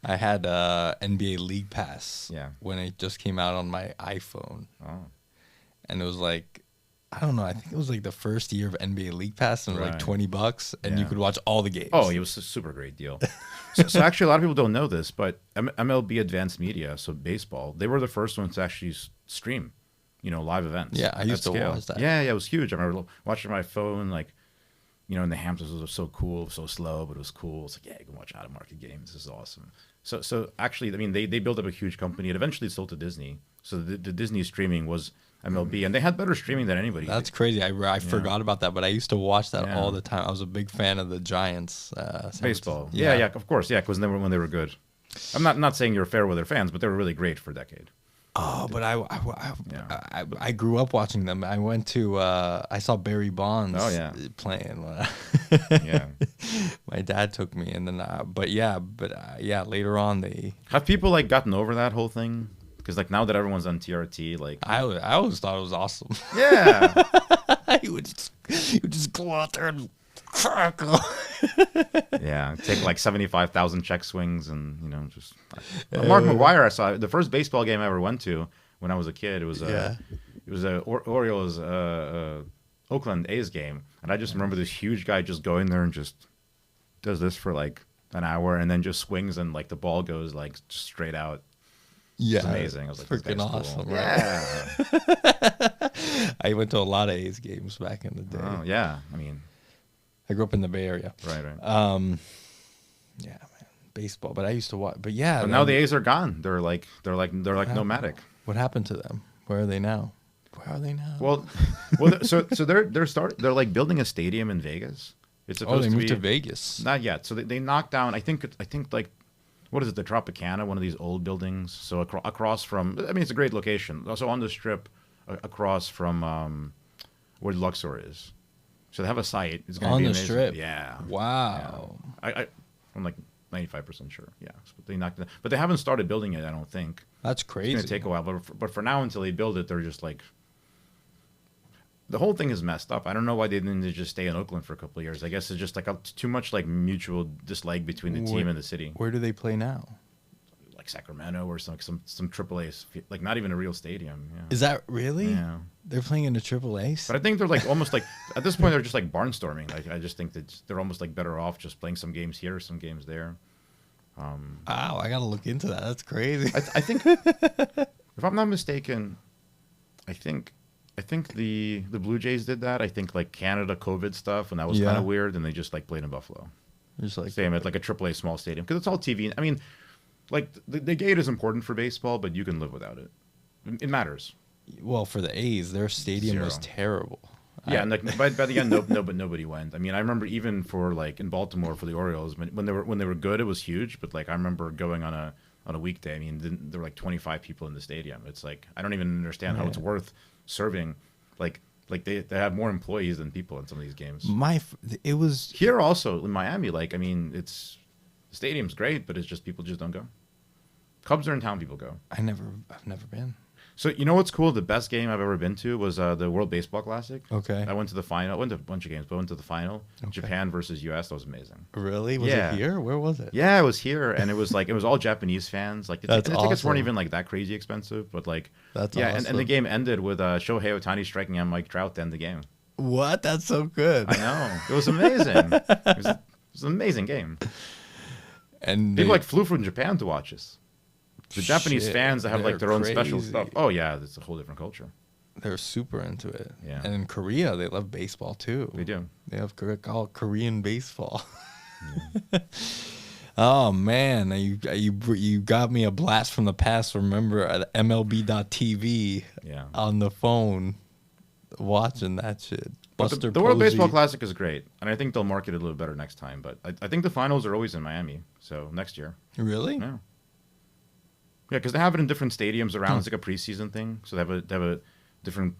Speaker 1: I had NBA League Pass.
Speaker 2: Yeah.
Speaker 1: When it just came out on my iPhone.
Speaker 2: Oh.
Speaker 1: And it was like, I don't know. I think it was like the first year of NBA League Pass, and it was like $20, and you could watch all the games.
Speaker 2: Oh, it was a super great deal. so actually, a lot of people don't know this, but MLB Advanced Media, so baseball, they were the first ones to actually stream, live events.
Speaker 1: Yeah, I used to watch that.
Speaker 2: Yeah, it was huge. I remember watching my phone, like, in the Hamptons, it was so cool, so slow, but it was cool. It's like, yeah, you can watch out of market games. This is awesome. So actually, I mean, they built up a huge company. It eventually sold to Disney. So the Disney streaming was MLB, and they had better streaming than anybody.
Speaker 1: That's crazy. I forgot about that, but I used to watch that all the time. I was a big fan of the Giants.
Speaker 2: Baseball. Yeah, of course. Yeah, because when they were good. I'm not saying you're fair weather fans, but they were really great for a decade.
Speaker 1: Oh, but I grew up watching them. I went to I saw Barry Bonds playing.
Speaker 2: Yeah,
Speaker 1: my dad took me, and then later on they
Speaker 2: have people like gotten over that whole thing, because like now that everyone's on TRT, like
Speaker 1: I always thought it was awesome.
Speaker 2: Yeah,
Speaker 1: you would just go out there and crackle.
Speaker 2: Yeah, take like 75,000 check swings, and just Mark McGwire. I saw the first baseball game I ever went to when I was a kid. It was Orioles Oakland A's game, and I just remember this huge guy just going there and just does this for like an hour, and then just swings, and like the ball goes like just straight out.
Speaker 1: Yeah,
Speaker 2: it's amazing. I was like,
Speaker 1: freaking awesome.
Speaker 2: Cool.
Speaker 1: Right? Yeah, I went to a lot of A's games back in the day.
Speaker 2: Oh yeah, I mean,
Speaker 1: I grew up in the Bay Area.
Speaker 2: Right.
Speaker 1: Yeah, man, baseball. But I used to watch. But yeah,
Speaker 2: but now the A's are gone. They're like nomadic.
Speaker 1: What happened to them? Where are they now?
Speaker 2: Well, so they're like building a stadium in Vegas. It's supposed
Speaker 1: they
Speaker 2: to
Speaker 1: moved
Speaker 2: be,
Speaker 1: to Vegas.
Speaker 2: Not yet. So they knocked down. I think like, what is it? The Tropicana, one of these old buildings. So across from, I mean, it's a great location. Also on the Strip, across from where Luxor is. So they have a site. It's going to be amazing. On the Strip. Yeah.
Speaker 1: Wow.
Speaker 2: Yeah. I'm like 95% sure. Yeah. So they knocked it, but they haven't started building it. I don't think.
Speaker 1: That's crazy.
Speaker 2: It's going to take a while, but for now, until they build it, they're just like. The whole thing is messed up. I don't know why they didn't just stay in Oakland for a couple of years. I guess it's just like too much like mutual dislike between the team and the city.
Speaker 1: Where do they play now?
Speaker 2: Like Sacramento or some AAA, like not even a real stadium. Yeah.
Speaker 1: Is that really?
Speaker 2: Yeah.
Speaker 1: They're playing in a AAA.
Speaker 2: But I think they're like almost like at this point they're just like barnstorming. Like I just think that they're almost like better off just playing some games here, some games there.
Speaker 1: Wow, I gotta look into that. That's crazy.
Speaker 2: I think if I'm not mistaken, I think the Blue Jays did that. I think like Canada COVID stuff, and that was kind of weird, and they just like played in Buffalo.
Speaker 1: Just like
Speaker 2: same at like a AAA small stadium, because it's all TV. I mean, like the gate is important for baseball, but you can live without it. It matters.
Speaker 1: Well, for the A's, their stadium was
Speaker 2: 0.
Speaker 1: terrible.
Speaker 2: Yeah, and like by the end, but nobody went. I mean, I remember even for like in Baltimore for the Orioles when they were good, it was huge. But like I remember going on a weekday. I mean, there were like 25 people in the stadium. It's like I don't even understand how it's worth serving. Like they have more employees than people in some of these games.
Speaker 1: It was
Speaker 2: Here also in Miami, like I mean, the stadium's great, but it's just people just don't go. Cubs are in town, people go.
Speaker 1: I've never been.
Speaker 2: So you know what's cool? The best game I've ever been to was the World Baseball Classic.
Speaker 1: Okay.
Speaker 2: I went to the final. I went to a bunch of games, but I went to the final.
Speaker 1: Okay.
Speaker 2: Japan versus U.S. That was amazing.
Speaker 1: Really? Was
Speaker 2: Yeah.
Speaker 1: it here? Where was it?
Speaker 2: Yeah, it was here, and it was like it was all Japanese fans. Like the
Speaker 1: That's
Speaker 2: tickets
Speaker 1: awesome.
Speaker 2: weren't even like that crazy expensive, but like
Speaker 1: That's
Speaker 2: yeah,
Speaker 1: awesome.
Speaker 2: and the game ended with Shohei Ohtani striking out Mike Trout to end the game.
Speaker 1: What? That's so good.
Speaker 2: I know it was amazing. It was an amazing game.
Speaker 1: And
Speaker 2: People like flew from Japan to watch us. The Japanese
Speaker 1: Shit,
Speaker 2: fans that have like their
Speaker 1: they're
Speaker 2: own special
Speaker 1: crazy.
Speaker 2: stuff. Oh yeah, it's a whole different culture.
Speaker 1: they're super into it.
Speaker 2: Yeah.
Speaker 1: And in Korea, they love baseball too.
Speaker 2: They do.
Speaker 1: They have all Korean baseball. Oh man, you got me a blast from the past. Remember at MLB.TV
Speaker 2: Yeah.
Speaker 1: on the phone, watching that shit.
Speaker 2: But
Speaker 1: Buster
Speaker 2: the World Baseball
Speaker 1: Posey.
Speaker 2: Classic is great, and I think they'll market it a little better next time. But I think the finals are always in Miami, so next year.
Speaker 1: Really?
Speaker 2: Yeah. Yeah, because they have it in different stadiums around. It's like a preseason thing, so they have a different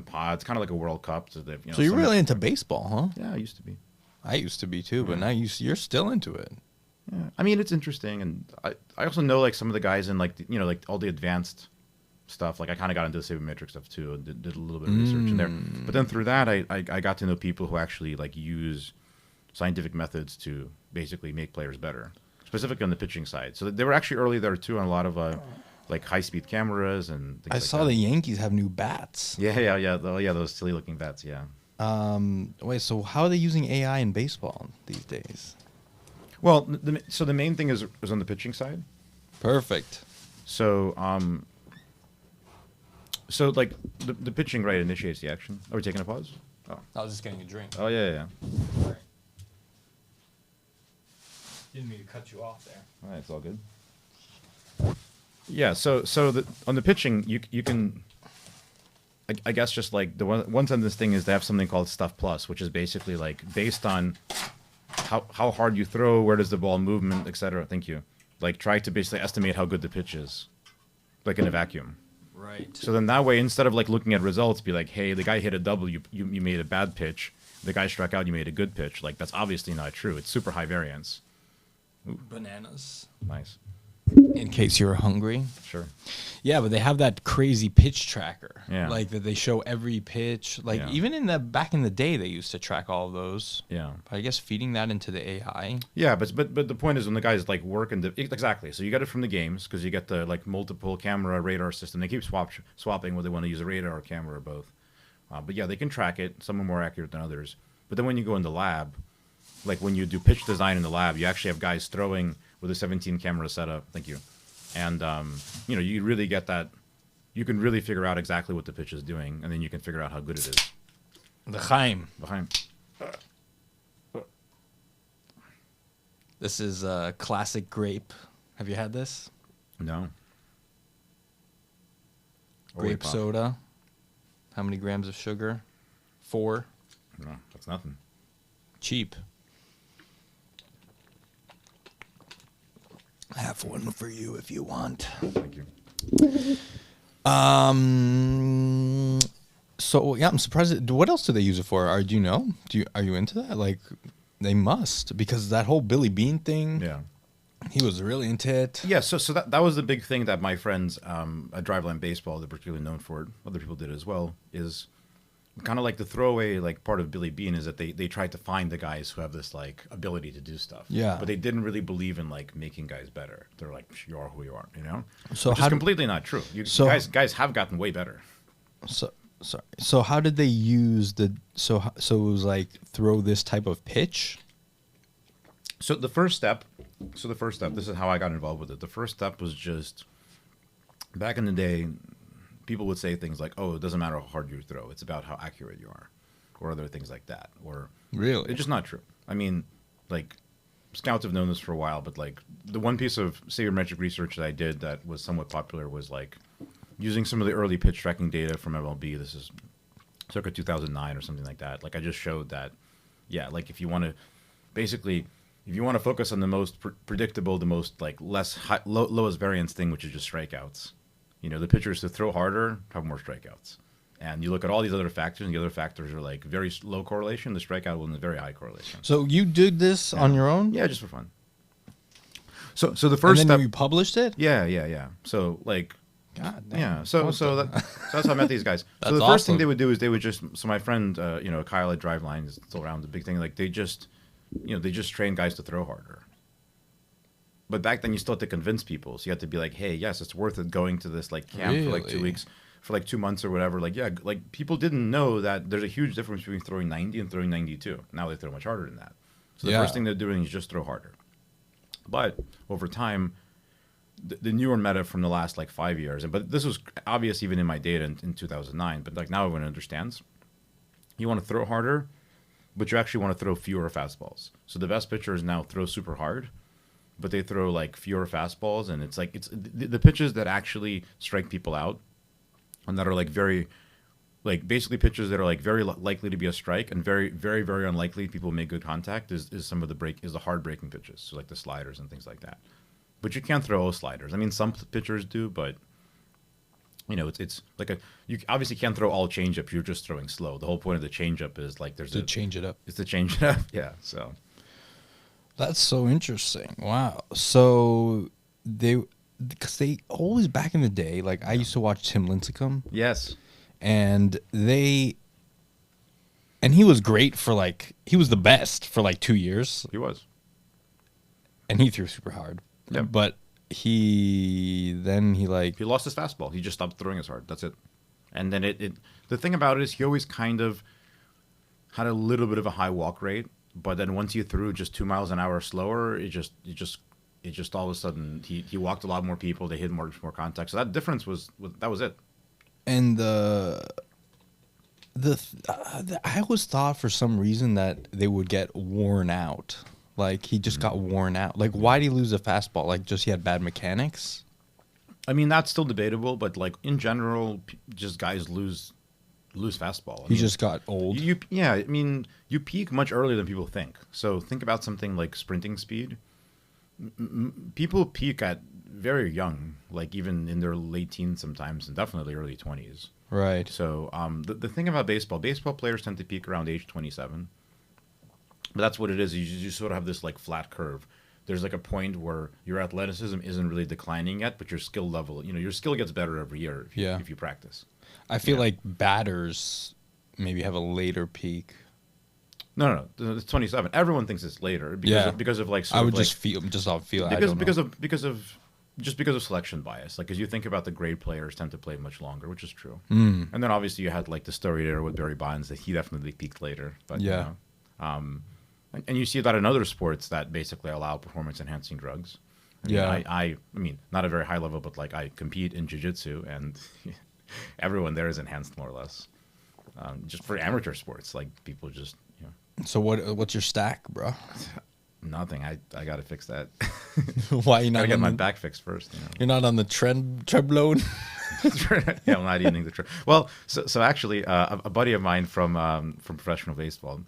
Speaker 2: pods, kind of like a World Cup. So they've
Speaker 1: So you're really into baseball, huh?
Speaker 2: yeah, I used to be.
Speaker 1: I used to be too, but now you're still into it.
Speaker 2: Yeah, I mean it's interesting, and I also know like some of the guys in like like all the advanced stuff. Like I kind of got into the sabermetric stuff too, and did a little bit of research in there. But then through that, I got to know people who actually like use scientific methods to basically make players better, specifically on the pitching side. So they were actually early there too on a lot of like high speed cameras and things
Speaker 1: I
Speaker 2: like
Speaker 1: saw
Speaker 2: that.
Speaker 1: the Yankees have new bats.
Speaker 2: Yeah, those silly looking bats. Yeah.
Speaker 1: Wait, so how are they using AI in baseball these days?
Speaker 2: Well, so the main thing is on the pitching side.
Speaker 1: Perfect.
Speaker 2: So so like the pitching right initiates the action. Are we taking a pause? Oh,
Speaker 1: I was just getting a drink.
Speaker 2: oh yeah.
Speaker 1: Didn't mean to cut you off there.
Speaker 2: All right, it's all good. Yeah, so on the pitching, you can, I guess, just like the one sentence thing is they have something called Stuff Plus, which is basically like based on how hard you throw, where does the ball movement, etc. Thank you. Like try to basically estimate how good the pitch is, like in a vacuum.
Speaker 1: Right.
Speaker 2: So then that way, instead of like looking at results, be like, hey, the guy hit a double, you made a bad pitch. The guy struck out, you made a good pitch. Like that's obviously not true. It's super high variance.
Speaker 1: Bananas.
Speaker 2: Nice.
Speaker 1: In case you're hungry.
Speaker 2: Sure.
Speaker 1: Yeah, but they have that crazy pitch tracker.
Speaker 2: Yeah.
Speaker 1: Like that they show every pitch. Like
Speaker 2: Yeah.
Speaker 1: even back in the day they used to track all of those.
Speaker 2: Yeah.
Speaker 1: But I guess feeding that into the AI.
Speaker 2: Yeah, but the point is when the guys like work in exactly. So you get it from the games because you get the like multiple camera radar system. They keep swapping whether they want to use a radar or camera or both. But yeah, they can track it. Some are more accurate than others. But then when you go in the lab, like when you do pitch design in the lab, you actually have guys throwing with a 17 camera setup. Thank you. And you really get that. You can really figure out exactly what the pitch is doing, and then you can figure out how good it is.
Speaker 1: L'chaim.
Speaker 2: Behind.
Speaker 1: This is a classic grape. Have you had this?
Speaker 2: No.
Speaker 1: Grape
Speaker 2: Pop.
Speaker 1: soda. How many grams of sugar? 4.
Speaker 2: No, that's nothing.
Speaker 1: Cheap. I have one for you if you want.
Speaker 2: Thank you.
Speaker 1: So yeah, I'm surprised. What else do they use it for? Do you know? Are you into that? Like, they must, because that whole Billy Bean thing.
Speaker 2: Yeah.
Speaker 1: He was really into it.
Speaker 2: Yeah, so that was the big thing that my friends at Driveline Baseball, they're particularly known for it, other people did as well, is kind of like the throwaway like part of Billy Bean is that they tried to find the guys who have this like ability to do stuff.
Speaker 1: Yeah.
Speaker 2: But they didn't really believe in like making guys better. They're like, you are who you are, you know?
Speaker 1: So
Speaker 2: Which
Speaker 1: how
Speaker 2: is
Speaker 1: do-
Speaker 2: completely not true.
Speaker 1: So-
Speaker 2: Guys have gotten way better.
Speaker 1: So sorry. So how did they use so it was like throw this type of pitch?
Speaker 2: So the first step, this is how I got involved with it. The first step was just, back in the day, people would say things like, oh, it doesn't matter how hard you throw. It's about how accurate you are, or other things like that. Or
Speaker 1: Really?
Speaker 2: it's just not true. I mean, like, scouts have known this for a while, but like the one piece of sabermetric research that I did that was somewhat popular was like using some of the early pitch tracking data from MLB. This is circa 2009 or something like that. Like I just showed that, yeah, like if you want to, basically, if you want to focus on the most predictable, the most like lowest variance thing, which is just strikeouts, you know, the pitchers to throw harder have more strikeouts. And you look at all these other factors, and the other factors are like very low correlation. The strikeout one is very high correlation.
Speaker 1: So you did this on your own?
Speaker 2: Yeah, just for fun. So the first
Speaker 1: and then
Speaker 2: step,
Speaker 1: you published it?
Speaker 2: Yeah. So like,
Speaker 1: God damn.
Speaker 2: yeah. So that's how I met these guys. So the
Speaker 1: That's
Speaker 2: first thing
Speaker 1: awesome.
Speaker 2: they would do is they would just. So my friend, you know, Kyle at Driveline is still around. The big thing, like they just, you know, they just train guys to throw harder. But back then, you still had to convince people. So you had to be like, hey, yes, it's worth it going to this like camp for like 2 weeks, for like 2 months or whatever. Like, yeah, like people didn't know that there's a huge difference between throwing 90 and throwing 92. Now they throw much harder than that. So the first thing they're doing is just throw harder. But over time, the newer meta from the last like 5 years, but this was obvious even in my data in 2009, but like now everyone understands. You want to throw harder, but you actually want to throw fewer fastballs. So the best pitchers now throw super hard, but they throw like fewer fastballs, and it's like it's the pitches that actually strike people out, and that are like very, like basically pitches that are like very likely to be a strike and very very very unlikely people make good contact is some of the hard breaking pitches, so like the sliders and things like that. But you can't throw all sliders. I mean, some pitchers do, but you know, it's like you obviously can't throw all changeup. You're just throwing slow. The whole point of the changeup is like there's
Speaker 1: to change it up.
Speaker 2: It's to change it up. Yeah. So
Speaker 1: That's so interesting. Wow. So because they always back in the day, like I used to watch Tim Lincecum.
Speaker 2: yes,
Speaker 1: And he was great for like, he was the best for like 2 years.
Speaker 2: he was.
Speaker 1: And he threw super hard.
Speaker 2: Yeah.
Speaker 1: But he
Speaker 2: He lost his fastball. He just stopped throwing as hard. That's it. And then the thing about it is he always kind of had a little bit of a high walk rate, but then once he threw just 2 miles an hour slower, it just all of a sudden he walked a lot more people. They hit more contact. So that difference was it.
Speaker 1: And I always thought for some reason that they would get worn out. Like he just got worn out. Like why did he lose a fastball? Like just he had bad mechanics?
Speaker 2: I mean, that's still debatable, but like in general, just guys lose fastball.
Speaker 1: He just got old.
Speaker 2: Yeah, I mean, you peak much earlier than people think. So think about something like sprinting speed. People peak at very young, like even in their late teens sometimes, and definitely early 20s.
Speaker 1: Right.
Speaker 2: So the thing about baseball players tend to peak around age 27. But that's what it is. You sort of have this like flat curve. There's like a point where your athleticism isn't really declining yet, but your skill level, you know, your skill gets better every year if you practice.
Speaker 1: I feel like batters maybe have a later peak.
Speaker 2: No, it's 27. Everyone thinks it's later because of like.
Speaker 1: I would just feel.
Speaker 2: Because of selection bias. Like, because you think about the great players tend to play much longer, which is true.
Speaker 1: Mm.
Speaker 2: And then obviously you had like the story there with Barry Bonds that he definitely peaked later. But
Speaker 1: yeah.
Speaker 2: You know, and you see that in other sports that basically allow performance enhancing drugs. I mean, not a very high level, but like I compete in jiu-jitsu and everyone there is enhanced more or less. Just for amateur sports, like people just, you know.
Speaker 1: So what's your stack, bro?
Speaker 2: Nothing. I got to fix that.
Speaker 1: Why you not?
Speaker 2: I get my back fixed first. You know?
Speaker 1: You're not on the treadload.
Speaker 2: Yeah, I'm not eating the trend. Well, so actually, a buddy of mine from professional baseball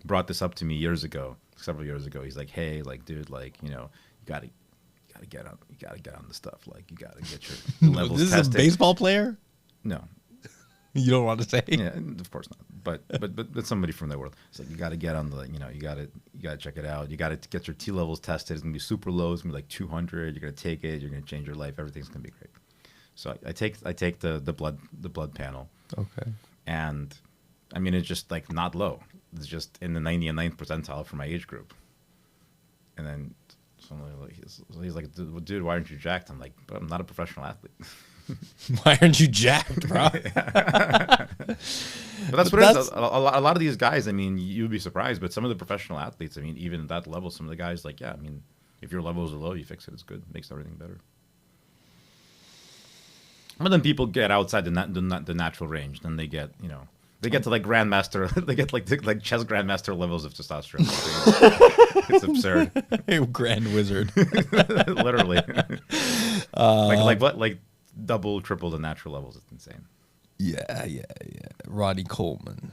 Speaker 2: brought this up to me several years ago. He's like, "Hey, like, dude, like, you know, you gotta get on the stuff. Like, you gotta get your levels
Speaker 1: This
Speaker 2: tested."
Speaker 1: is a baseball player?
Speaker 2: No.
Speaker 1: You don't want to say?
Speaker 2: Yeah, of course not. But somebody from the world. It's like you got to get on the, you know, you got to check it out. You got to get your T levels tested. It's gonna be super low. It's gonna be like 200. You're gonna take it. You're gonna change your life. Everything's gonna be great. So I take the blood panel.
Speaker 1: Okay.
Speaker 2: And I mean, it's just like not low. It's just in the 99th percentile for my age group. And then he's like, dude, why aren't you jacked? I'm like, but I'm not a professional athlete.
Speaker 1: Why aren't you jacked, bro?
Speaker 2: But that's what it is. A lot of these guys, I mean, you'd be surprised, but some of the professional athletes, I mean, even at that level, some of the guys, like, yeah, I mean, if your levels are low, you fix it. It's good. It makes everything better. But then people get outside the natural range. Then they get, you know, they get to like grandmaster. They get like chess grandmaster levels of testosterone. It's absurd.
Speaker 1: Grand wizard.
Speaker 2: Literally. Like double, triple the natural levels. It's insane.
Speaker 1: Yeah. Ronnie Coleman,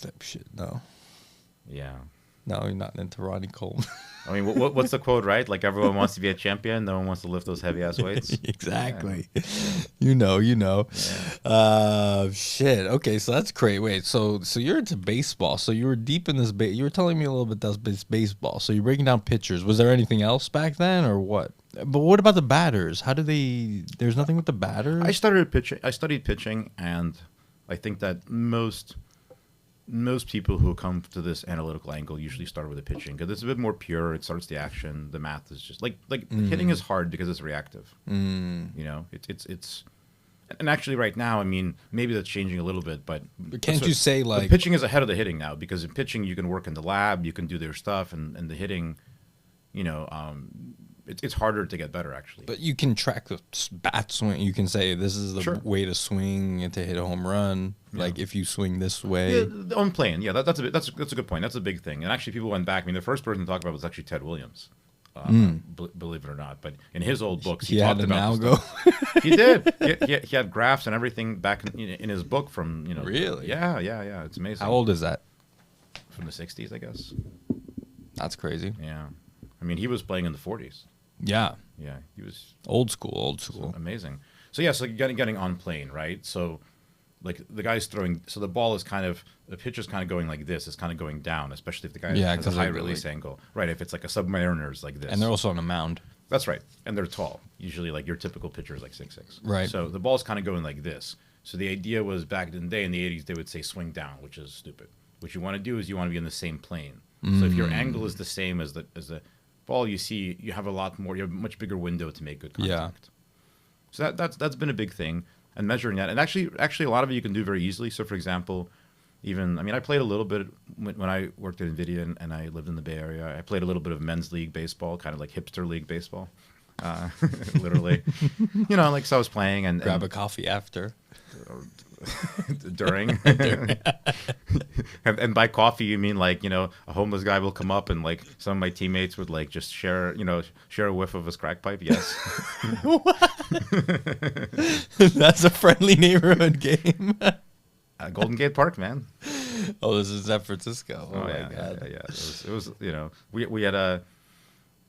Speaker 1: type shit. No,
Speaker 2: Yeah.
Speaker 1: no, you're not into Ronnie Coleman.
Speaker 2: I mean, what's the quote, right? Like, everyone wants to be a champion. No one wants to lift those heavy ass weights.
Speaker 1: Exactly.
Speaker 2: Yeah.
Speaker 1: You know.
Speaker 2: Yeah.
Speaker 1: Shit. Okay, so that's great. Wait, so you're into baseball. So you were deep in this. You were telling me a little bit about this baseball. So you're breaking down pitchers. Was there anything else back then, or what? But what about the batters? How do they? There's nothing with the batters.
Speaker 2: I studied pitching, and I think that most people who come to this analytical angle usually start with the pitching because it's a bit more pure. It starts the action. The math is just like hitting is hard because it's reactive. It's and actually right now, I mean, maybe that's changing a little bit, but
Speaker 1: can't you say like
Speaker 2: pitching is ahead of the hitting now because in pitching you can work in the lab, you can do their stuff, and the hitting, it's harder to get better actually.
Speaker 1: But you can track the bat swing. You can say this is the
Speaker 2: Sure.
Speaker 1: way to swing and to hit a home run.
Speaker 2: Yeah.
Speaker 1: Like if you swing this way.
Speaker 2: Yeah, on plane, yeah, that's a good point. That's a big thing. And actually, people went back. I mean, the first person to talk about it was actually Ted Williams, believe it or not. But in his old books, he
Speaker 1: had
Speaker 2: talked
Speaker 1: an
Speaker 2: about
Speaker 1: algo.
Speaker 2: He did. He had graphs and everything back in his book from
Speaker 1: Really?
Speaker 2: Yeah. It's amazing.
Speaker 1: How old is that?
Speaker 2: From the '60s, I guess.
Speaker 1: That's crazy.
Speaker 2: Yeah, I mean, he was playing in the '40s.
Speaker 1: Yeah.
Speaker 2: Yeah, he was
Speaker 1: Old school.
Speaker 2: amazing. So yeah, so getting on plane, right? So like the guy's throwing, so the ball is the pitch is kind of going like this. It's kind of going down, especially if the guy has a high release angle, right? If it's like a Submariner's like this,
Speaker 1: And they're also on a mound.
Speaker 2: that's right, and they're tall. Usually, like your typical pitcher is like 6'6".
Speaker 1: Right.
Speaker 2: So the ball's kind of going like this. So the idea was back in the day in the '80s, they would say swing down, which is stupid. What you want to do is you want to be in the same plane. So if your angle is the same as the ball you see, you have a much bigger window to make good contact. So that's been a big thing, and measuring that, and actually a lot of it you can do very easily. So for example, I played a little bit when I worked at NVIDIA and I lived in the Bay Area. I played a little bit of men's league baseball, kind of like hipster league baseball, literally. So I was playing and
Speaker 1: Grab a coffee after.
Speaker 2: during and by coffee you mean like a homeless guy will come up and like some of my teammates would like just share a whiff of his crack pipe. Yes.
Speaker 1: That's a friendly neighborhood game.
Speaker 2: Golden Gate Park, man.
Speaker 1: Oh, this is San Francisco. Oh, my
Speaker 2: yeah,
Speaker 1: God.
Speaker 2: yeah. It was we had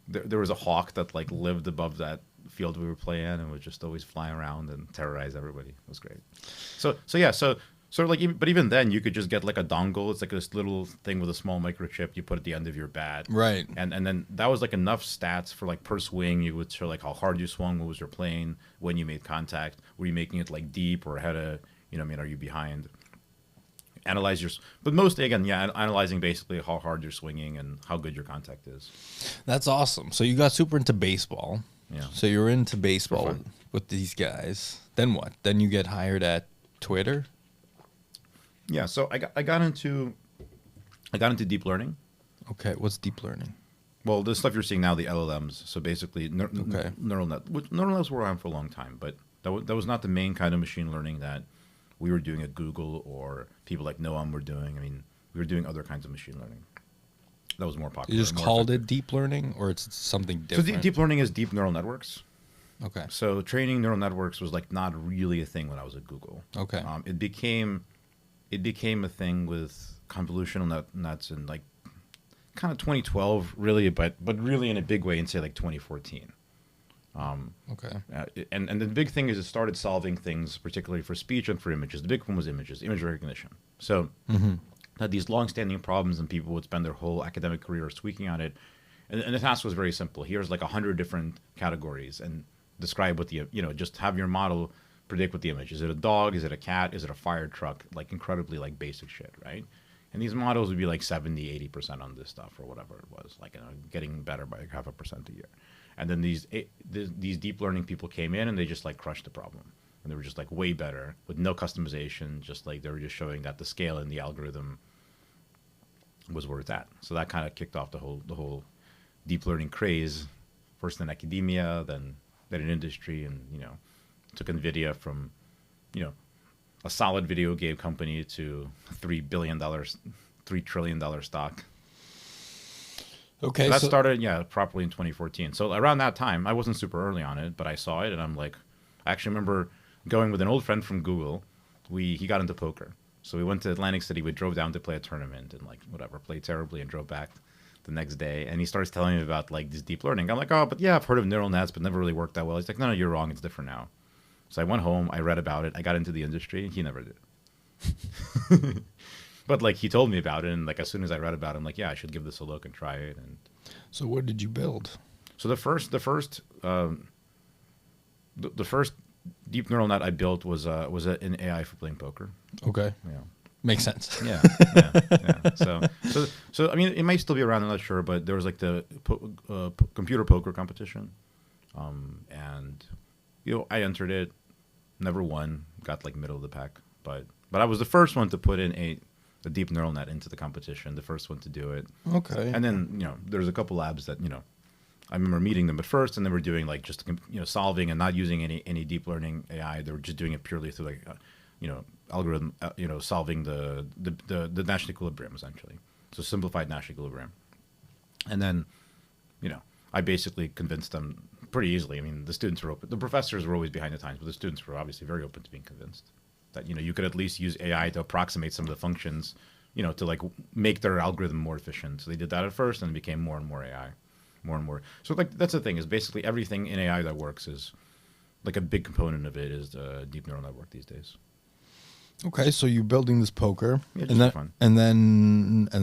Speaker 2: there was a hawk that like lived above that field we were playing and would just always fly around and terrorize everybody. It was great. So like, but even then you could just get like a dongle. It's like this little thing with a small microchip you put at the end of your bat.
Speaker 1: Right.
Speaker 2: And then that was like enough stats for like per swing. You would show like how hard you swung, what was your plane, when you made contact, were you making it like deep or ahead of, are you behind? Analyze but mostly again, analyzing basically how hard you're swinging and how good your contact is.
Speaker 1: That's awesome. So you got super into baseball.
Speaker 2: Yeah.
Speaker 1: So you were into baseball with these guys. Then what? Then you get hired at Twitter?
Speaker 2: Yeah. So I got into deep learning.
Speaker 1: Okay. What's deep learning?
Speaker 2: Well, the stuff you're seeing now, the LLMs. So basically,
Speaker 1: Okay.
Speaker 2: neural nets were around for a long time, but that was not the main kind of machine learning that we were doing at Google or people like Noam were doing. I mean, we were doing other kinds of machine learning. That was more popular.
Speaker 1: You just called it deep learning, or it's something different?
Speaker 2: So deep learning is deep neural networks.
Speaker 1: Okay.
Speaker 2: So training neural networks was like not really a thing when I was at Google.
Speaker 1: Okay.
Speaker 2: It became a thing with convolutional nets in like kind of 2012, really, but really in a big way in say like 2014.
Speaker 1: Okay.
Speaker 2: And the big thing is it started solving things, particularly for speech and for images. The big one was image recognition. So had these long-standing problems, and people would spend their whole academic career tweaking on it. And the task was very simple. Here's like 100 different categories, and describe what just have your model predict what the image is. It a dog? Is it a cat? Is it a fire truck? Like incredibly like basic shit, right? And these models would be like 70-80% on this stuff or whatever it was, like getting better by like 0.5% a year. And then these deep learning people came in and they just like crushed the problem. And they were just like way better with no customization, just like they were just showing that the scale in the algorithm was where it's at. So that kind of kicked off the whole deep learning craze, first in academia, then in industry, and took NVIDIA from a solid video game company to $3 trillion stock.
Speaker 1: Okay.
Speaker 2: So that started properly in 2014. So around that time, I wasn't super early on it, but I saw it and I'm like, I actually remember going with an old friend from Google. He got into poker. So we went to Atlantic City. We drove down to play a tournament and like whatever, played terribly and drove back the next day. And he starts telling me about like this deep learning. I'm like, oh, but yeah, I've heard of neural nets, but never really worked that well. He's like, no, you're wrong. It's different now. So I went home. I read about it. I got into the industry. He never did. But like he told me about it, and like as soon as I read about it, I'm like, yeah, I should give this a look and try it. And
Speaker 1: So what did you build?
Speaker 2: so the first deep neural net I built was an AI for playing poker.
Speaker 1: Okay.
Speaker 2: Yeah.
Speaker 1: Makes sense.
Speaker 2: Yeah. So I mean, it might still be around. I'm not sure, but there was like the computer poker competition, and I entered it, never won, got like middle of the pack, but I was the first one to put in a deep neural net into the competition, the first one to do it.
Speaker 1: Okay.
Speaker 2: And then there's a couple labs that I remember meeting them at first, and they were doing like just solving and not using any deep learning AI. They were just doing it purely through like algorithm, solving the Nash equilibrium essentially. So simplified Nash equilibrium. And then, I basically convinced them pretty easily. I mean, the students were open. The professors were always behind the times, but the students were obviously very open to being convinced that you could at least use AI to approximate some of the functions, to like make their algorithm more efficient. So they did that at first, and it became more and more AI. More and more. So like that's the thing, is basically everything in AI that works is like a big component of it is the deep neural network these days.
Speaker 1: Okay, so you're building this poker,
Speaker 2: Yeah,
Speaker 1: and then
Speaker 2: fun.
Speaker 1: and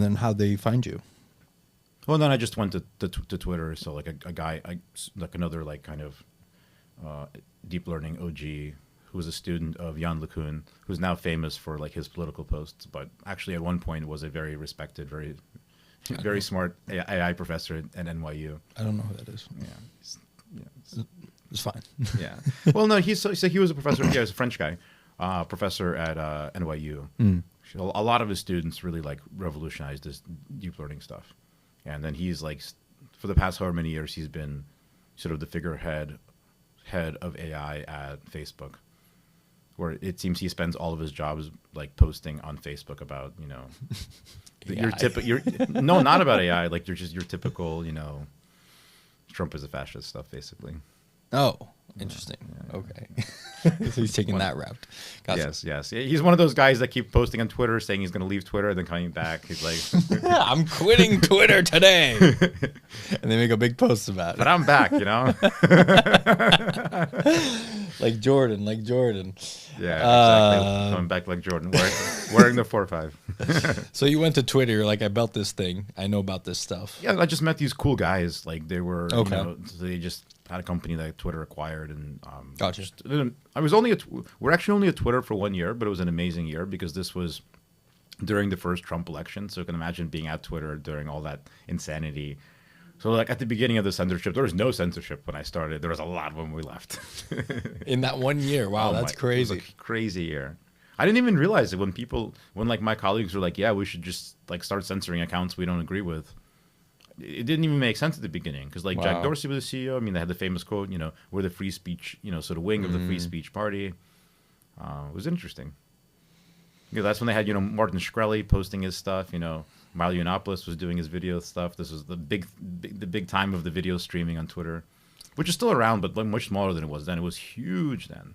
Speaker 1: then how'd they find you?
Speaker 2: Well, then I just went to Twitter. So like a guy, like another like kind of deep learning OG who was a student of Jan LeCun, who's now famous for like his political posts, but actually at one point was a very respected, very smart AI professor at NYU.
Speaker 1: I don't know who that is.
Speaker 2: Yeah,
Speaker 1: It's fine.
Speaker 2: yeah. Well, no, so he was a professor. Yeah, he was a French guy, professor at NYU. So a lot of his students really like revolutionized this deep learning stuff, and then he's like, for the past however many years, he's been sort of the figurehead of AI at Facebook, where it seems he spends all of his jobs like posting on Facebook about your no, not about AI, like your typical Trump is a fascist stuff basically.
Speaker 1: Oh, interesting.
Speaker 2: Yeah.
Speaker 1: Okay. So he's taking that route. Gotcha.
Speaker 2: Yes. Yeah, he's one of those guys that keep posting on Twitter saying he's going to leave Twitter, then coming back. He's like,
Speaker 1: I'm quitting Twitter today. And they make a big post about it.
Speaker 2: but I'm back,
Speaker 1: Like Jordan.
Speaker 2: Yeah, exactly. Coming back like Jordan, wearing the 4-5.
Speaker 1: So you went to Twitter, you're like, I built this thing. I know about this stuff.
Speaker 2: Yeah, I just met these cool guys. Like they were,
Speaker 1: Okay.
Speaker 2: They just had a company that Twitter acquired, and
Speaker 1: Gotcha.
Speaker 2: we're actually only at Twitter for 1 year, but it was an amazing year because this was during the first Trump election. So you can imagine being at Twitter during all that insanity. So like at the beginning of the censorship, there was no censorship when I started. There was a lot when we left.
Speaker 1: In that 1 year. Wow, that's crazy.
Speaker 2: It was a crazy year. I didn't even realize it when like my colleagues were like, yeah, we should just like start censoring accounts we don't agree with. It didn't even make sense at the beginning because like Jack
Speaker 1: Wow.
Speaker 2: Dorsey was the CEO. I mean, they had the famous quote, we're the free speech, sort of wing of the free speech party. It was interesting. That's when they had, Martin Shkreli posting his stuff. Milo Yiannopoulos was doing his video stuff. This was the big time of the video streaming on Twitter, which is still around, but like much smaller than it was then. It was huge then.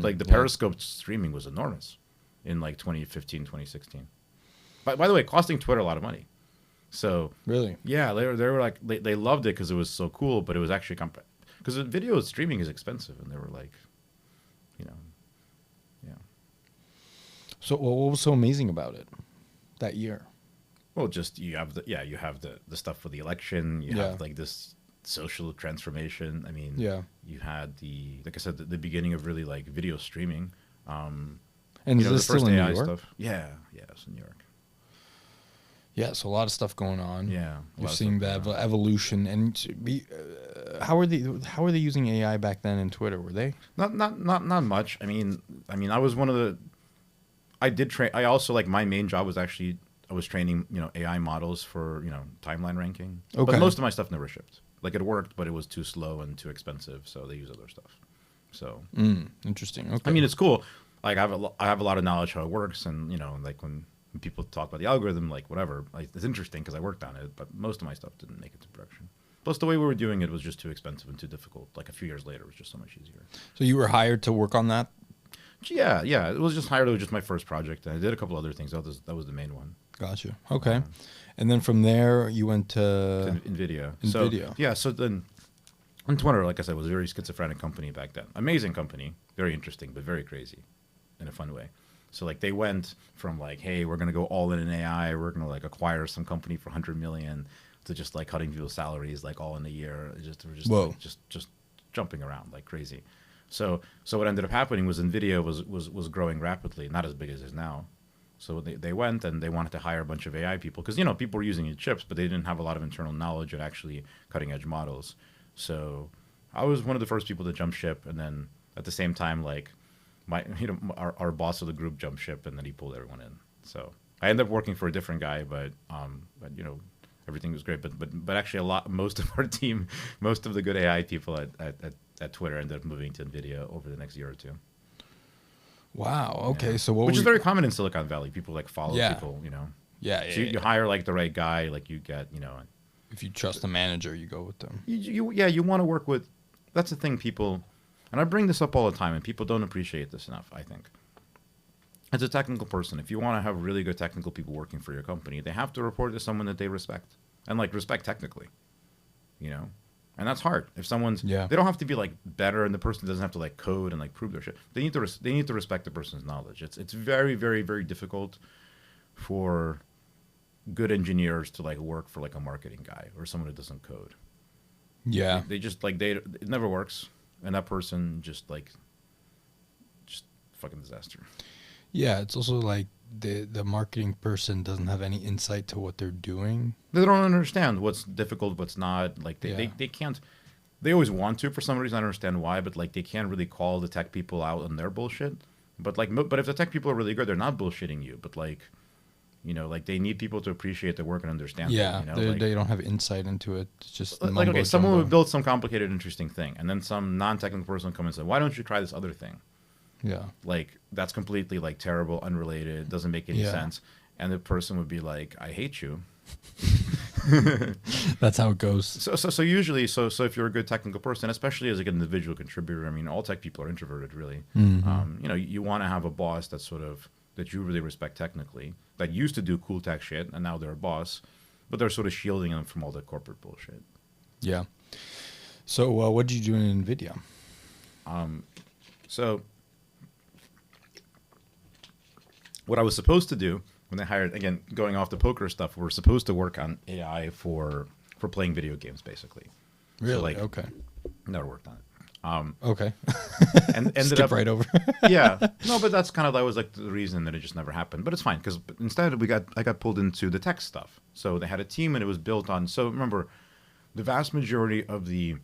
Speaker 2: Like the Periscope streaming was enormous in like 2015, 2016. By the way, costing Twitter a lot of money. So
Speaker 1: Really?
Speaker 2: yeah, they were like they loved it because it was so cool, but it was actually because video streaming is expensive, and they were like, yeah.
Speaker 1: So what was so amazing about it that year?
Speaker 2: Well, just you have the stuff for the election. You have like this social transformation. I mean, you had like I said, the beginning of really like video streaming.
Speaker 1: And is
Speaker 2: the
Speaker 1: this
Speaker 2: first
Speaker 1: still in
Speaker 2: AI
Speaker 1: New York?
Speaker 2: stuff. Yeah, it's in New York.
Speaker 1: Yeah, so a lot of stuff going on.
Speaker 2: Yeah,
Speaker 1: You're seeing that evolution, and how are they using AI back then in Twitter? Were they
Speaker 2: Not much. I mean, I was one of the. I did train. I also like my main job was actually I was training AI models for timeline ranking.
Speaker 1: Okay.
Speaker 2: But most of my stuff never shipped. Like it worked, but it was too slow and too expensive, so they use other stuff. So
Speaker 1: interesting? Okay.
Speaker 2: I mean, it's cool. Like I have a lot of knowledge how it works, and like when people talk about the algorithm, like whatever, like, it's interesting because I worked on it. But most of my stuff didn't make it to production. Plus, the way we were doing it was just too expensive and too difficult. Like a few years later, it was just so much easier.
Speaker 1: So you were hired to work on that?
Speaker 2: Yeah. It was just hired. It was just my first project. And I did a couple other things. That was the main one.
Speaker 1: Gotcha. Okay. And then from there, you went to
Speaker 2: NVIDIA.
Speaker 1: NVIDIA.
Speaker 2: So, yeah, so then on Twitter, like I said, was a very schizophrenic company back then. Amazing company. Very interesting, but very crazy in a fun way. So, like, they went from, like, hey, we're going to go all in AI. We're going to, like, acquire some company for $100 million to just, like, cutting people's salaries, like, all in a year. We're just,
Speaker 1: Whoa.
Speaker 2: like, just jumping around like crazy. So what ended up happening was NVIDIA was growing rapidly, not as big as it is now. So they went and they wanted to hire a bunch of AI people because, people were using chips, but they didn't have a lot of internal knowledge of actually cutting edge models. So I was one of the first people to jump ship. And then at the same time, like our boss of the group jumped ship and then he pulled everyone in. So I ended up working for a different guy, but everything was great. But actually most of our team, most of the good AI people at Twitter ended up moving to NVIDIA over the next year or two.
Speaker 1: Wow. Okay.
Speaker 2: Yeah.
Speaker 1: So
Speaker 2: which is very common in Silicon Valley. People like follow people,
Speaker 1: Yeah.
Speaker 2: So you hire like the right guy, like you get,
Speaker 1: If you trust the manager, you go with them.
Speaker 2: You want to work with. That's the thing, people, and I bring this up all the time, and people don't appreciate this enough. I think as a technical person, if you want to have really good technical people working for your company, they have to report to someone that they respect and like respect technically, And that's hard. If someone's, they don't have to be like better, and the person doesn't have to like code and like prove their shit. They need to respect the person's knowledge. It's very, very, very difficult for good engineers to like work for like a marketing guy or someone who doesn't code.
Speaker 1: Yeah,
Speaker 2: they just like it never works, and that person just fucking disaster.
Speaker 1: Yeah, it's also like the marketing person doesn't have any insight to what they're doing.
Speaker 2: They don't understand what's difficult, what's not. Like they can't. They always want to for some reason. I don't understand why, but like they can't really call the tech people out on their bullshit. But if the tech people are really good, they're not bullshitting you. But like they need people to appreciate their work and understand.
Speaker 1: Yeah,
Speaker 2: it,
Speaker 1: they don't have insight into it. It's just
Speaker 2: like okay, someone would build some complicated, interesting thing, and then some non-technical person would come and say, "Why don't you try this other thing?"
Speaker 1: Yeah,
Speaker 2: like that's completely like terrible, unrelated, doesn't make any sense, and the person would be like, "I hate you."
Speaker 1: That's how it goes.
Speaker 2: So usually, if you're a good technical person, especially as like an individual contributor, I mean, all tech people are introverted, really.
Speaker 1: Mm-hmm.
Speaker 2: You want to have a boss that you really respect technically, that used to do cool tech shit, and now they're a boss, but they're sort of shielding them from all the corporate bullshit.
Speaker 1: Yeah. So what did you do in NVIDIA?
Speaker 2: So what I was supposed to do when they hired, again, going off the poker stuff, we were supposed to work on AI for playing video games, basically.
Speaker 1: Really?
Speaker 2: So
Speaker 1: Okay.
Speaker 2: Never worked on it.
Speaker 1: Okay.
Speaker 2: And ended
Speaker 1: Skip
Speaker 2: up
Speaker 1: right over.
Speaker 2: Yeah. No, but that was like the reason that it just never happened. But it's fine because instead I got pulled into the tech stuff. So they had a team and it was built on. So remember, the vast majority of the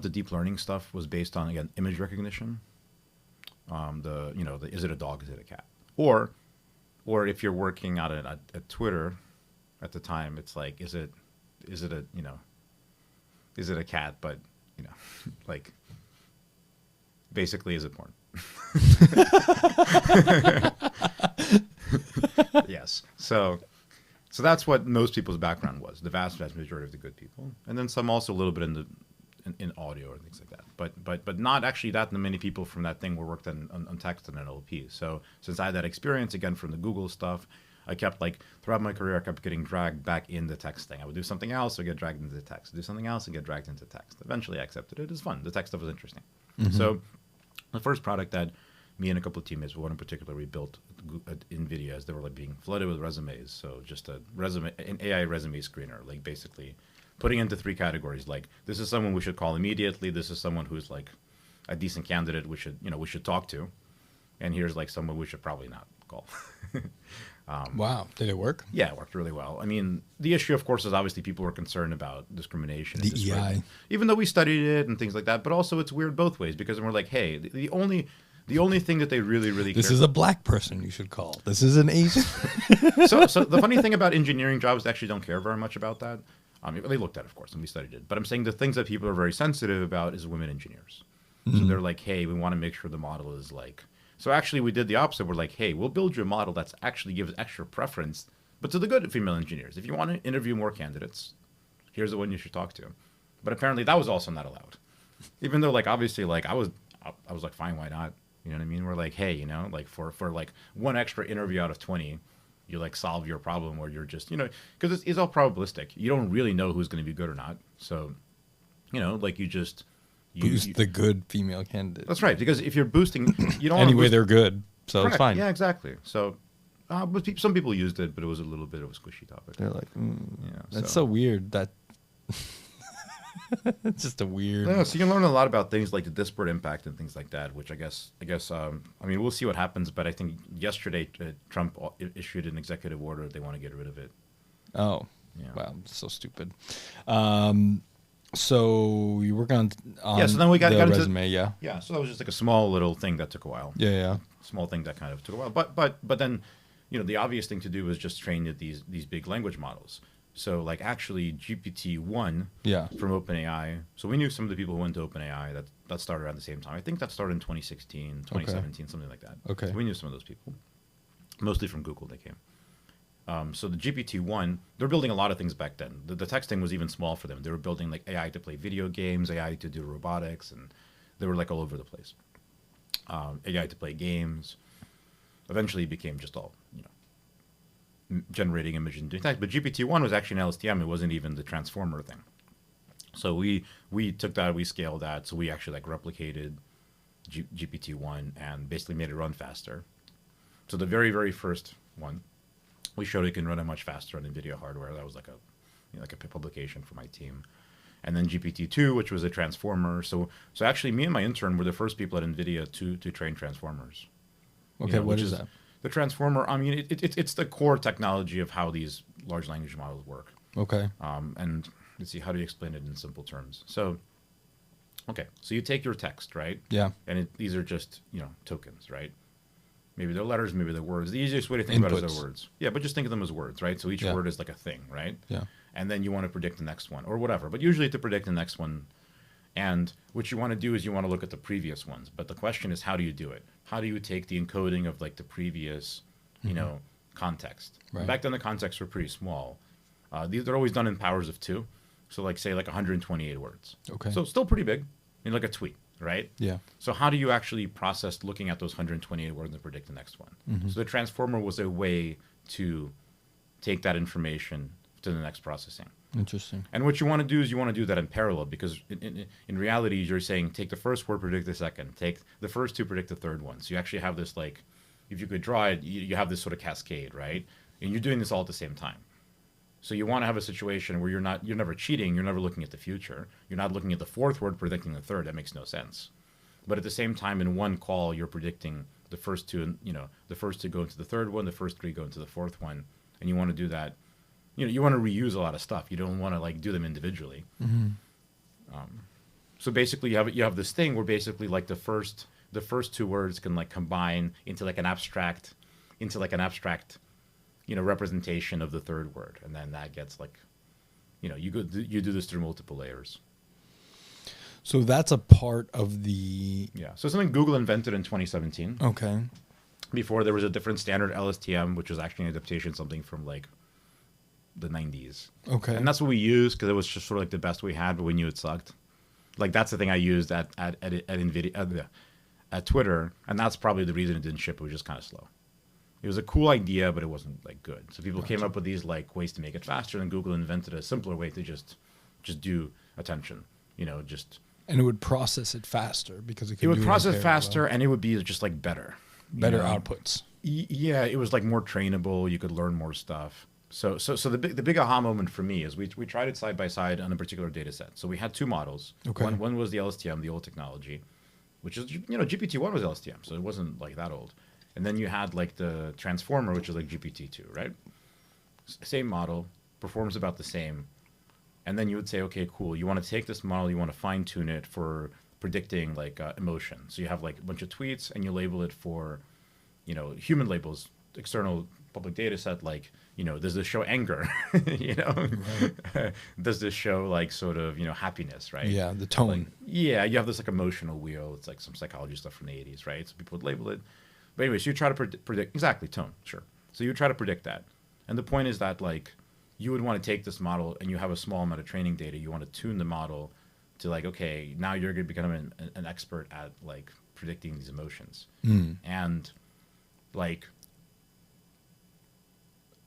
Speaker 2: deep learning stuff was based on, again, image recognition. Is it a dog? Is it a cat? Or if you're working out at Twitter at the time, it's like, is it a cat? But like, basically, is it porn? Yes. So that's what most people's background was. The vast majority of the good people, and then some also a little bit in audio and things like that. But not actually that many people from that thing were worked on text and NLP. So since I had that experience again from the Google stuff, I kept throughout my career, I kept getting dragged back in the text thing. I would do something else, I get dragged into text. Do something else, and get dragged into text. Eventually, I accepted it. It was fun. The text stuff was interesting. Mm-hmm. So the first product that me and a couple of teammates, one in particular, we built at NVIDIA as they were being flooded with resumes. So just an AI resume screener, basically putting into 3 categories. This is someone we should call immediately. This is someone who's a decent candidate we should talk to. And here's someone we should probably not call.
Speaker 1: Wow. Did it work?
Speaker 2: Yeah, it worked really well. I mean, the issue, of course, is obviously people were concerned about discrimination.
Speaker 1: The EI.
Speaker 2: Even though we studied it and things like that. But also it's weird both ways because we're like, hey, the only thing that they really, really
Speaker 1: This
Speaker 2: care
Speaker 1: is a black person you should call. This is an Asian.
Speaker 2: So the funny thing about engineering jobs, they actually don't care very much about that. They looked at it, of course, and we studied it. But I'm saying the things that people are very sensitive about is women engineers. Mm-hmm. So they're like, hey, we want to make sure the model is So actually, we did the opposite. We're like, hey, we'll build you a model that's actually gives extra preference, but to the good female engineers. If you want to interview more candidates, here's the one you should talk to. But apparently, that was also not allowed. Even though, obviously, I was like, fine, why not? You know what I mean? We're like, hey, you know, like for like one extra interview out of 20, you like solve your problem, or you're just, you know, because it's all probabilistic. You don't really know who's going to be good or not. So, you know, like you just
Speaker 1: Boost the good female candidate.
Speaker 2: That's right, because if you're boosting, you don't
Speaker 1: Anyway,
Speaker 2: boost,
Speaker 1: they're good, so
Speaker 2: correct.
Speaker 1: it's fine.
Speaker 2: Yeah, exactly. So, but some people used it, but it was a little bit of a squishy topic.
Speaker 1: They're like,
Speaker 2: Yeah,
Speaker 1: that's so weird. That it's just a weird.
Speaker 2: No, so you can learn a lot about things like the disparate impact and things like that. Which I guess, I mean, we'll see what happens. But I think yesterday Trump issued an executive order. They want to get rid of it.
Speaker 1: Oh,
Speaker 2: Yeah.
Speaker 1: wow, so stupid. So you work on
Speaker 2: Yeah, so then we got
Speaker 1: the
Speaker 2: into
Speaker 1: resume, yeah.
Speaker 2: Yeah, so that was just like a small little thing that took a while.
Speaker 1: Yeah.
Speaker 2: Small thing that kind of took a while. But then, you know, the obvious thing to do was just train these big language models. So like actually GPT-1 from OpenAI. So we knew some of the people who went to OpenAI that started around the same time. I think that started in 2016, 2017, something like that.
Speaker 1: Okay.
Speaker 2: So we knew some of those people. Mostly from Google they came. So the GPT-1, they're building a lot of things back then. The texting was even small for them. They were building like AI to play video games, AI to do robotics, and they were like all over the place. AI to play games. Eventually it became just all, you know, generating images and doing text. But GPT-1 was actually an LSTM. It wasn't even the transformer thing. So we took that, we scaled that. So we actually like replicated GPT-1 and basically made it run faster. So the very, very first one, we showed it can run it much faster on NVIDIA hardware. That was like a publication for my team. And then GPT-2, which was a transformer. So actually, me and my intern were the first people at NVIDIA to train transformers.
Speaker 1: Okay,
Speaker 2: you know,
Speaker 1: what is that?
Speaker 2: The transformer, I mean, it's the core technology of how these large language models work.
Speaker 1: Okay.
Speaker 2: And let's see, how do you explain it in simple terms? So, okay, so you take your text, right?
Speaker 1: Yeah.
Speaker 2: And these are just, you know, tokens, right? Maybe they're letters, maybe they're words. The easiest way to think about it is they're words. Yeah, but just think of them as words, right? So each word is like a thing, right?
Speaker 1: Yeah.
Speaker 2: And then you want to predict the next one or whatever. But usually to predict the next one, and what you want to do is you want to look at the previous ones. But the question is, how do you do it? How do you take the encoding of like the previous, you know, context?
Speaker 1: Right.
Speaker 2: Back then the contexts were pretty small. They're always done in powers of 2. So like say like 128 words.
Speaker 1: Okay.
Speaker 2: So still pretty big, in like a tweet, right?
Speaker 1: Yeah.
Speaker 2: So how do you actually process looking at those 128 words and predict the next one? So the transformer was a way to take that information to the next processing.
Speaker 1: Interesting.
Speaker 2: And what you want to do is you want to do that in parallel, because in reality, you're saying take the first word, predict the second, take the first 2, predict the third one. So you actually have this, like, if you could draw it, you have this sort of cascade, right? And you're doing this all at the same time. So you want to have a situation where you're never cheating, you're never looking at the future. You're not looking at the fourth word, predicting the third. That makes no sense. But at the same time, in one call, you're predicting the first 2, you know, the first 2 go into the third one, the first 3 go into the fourth one. And you want to do that. You know, you want to reuse a lot of stuff. You don't want to like do them individually. So basically, you have this thing where basically like the first 2 words can like combine into like an abstract, you know, representation of the third word, and then that gets like, you know, you do this through multiple layers.
Speaker 1: So that's a part of the.
Speaker 2: Yeah. So something Google invented in 2017.
Speaker 1: Okay.
Speaker 2: Before there was a different standard, LSTM, which was actually an adaptation, something from like the 90s.
Speaker 1: Okay.
Speaker 2: And that's what we used because it was just sort of like the best we had, but we knew it sucked. Like that's the thing I used at NVIDIA, at Twitter, and that's probably the reason it didn't ship. It was just kind of slow. It was a cool idea, but it wasn't like good. So people came up with these like ways to make it faster, and Google invented a simpler way to just do attention. You know, just.
Speaker 1: And it would process it faster because
Speaker 2: it would process faster, and it would be just like better
Speaker 1: outputs.
Speaker 2: Yeah, it was like more trainable. You could learn more stuff. So the big aha moment for me is we tried it side by side on a particular data set. So we had 2 models.
Speaker 1: Okay.
Speaker 2: One was the LSTM, the old technology, which is, you know, GPT-1 was LSTM, so it wasn't like that old. And then you had like the transformer, which is like GPT-2, right? Same model, performs about the same. And then you would say, okay, cool. You want to take this model, you want to fine tune it for predicting like emotion. So you have like a bunch of tweets, and you label it for, you know, human labels, external public data set, like, you know, does this show anger? You know, right. Does this show like sort of, you know, happiness, right?
Speaker 1: Yeah, the tone.
Speaker 2: Like, yeah, you have this like emotional wheel. It's like some psychology stuff from the 80s, right? So people would label it. But anyway, so you try to predict exactly tone, sure. So you try to predict that, and the point is that like you would want to take this model, and you have a small amount of training data. You want to tune the model to like, okay, now you're going to become an expert at like predicting these emotions.
Speaker 1: Mm.
Speaker 2: And like,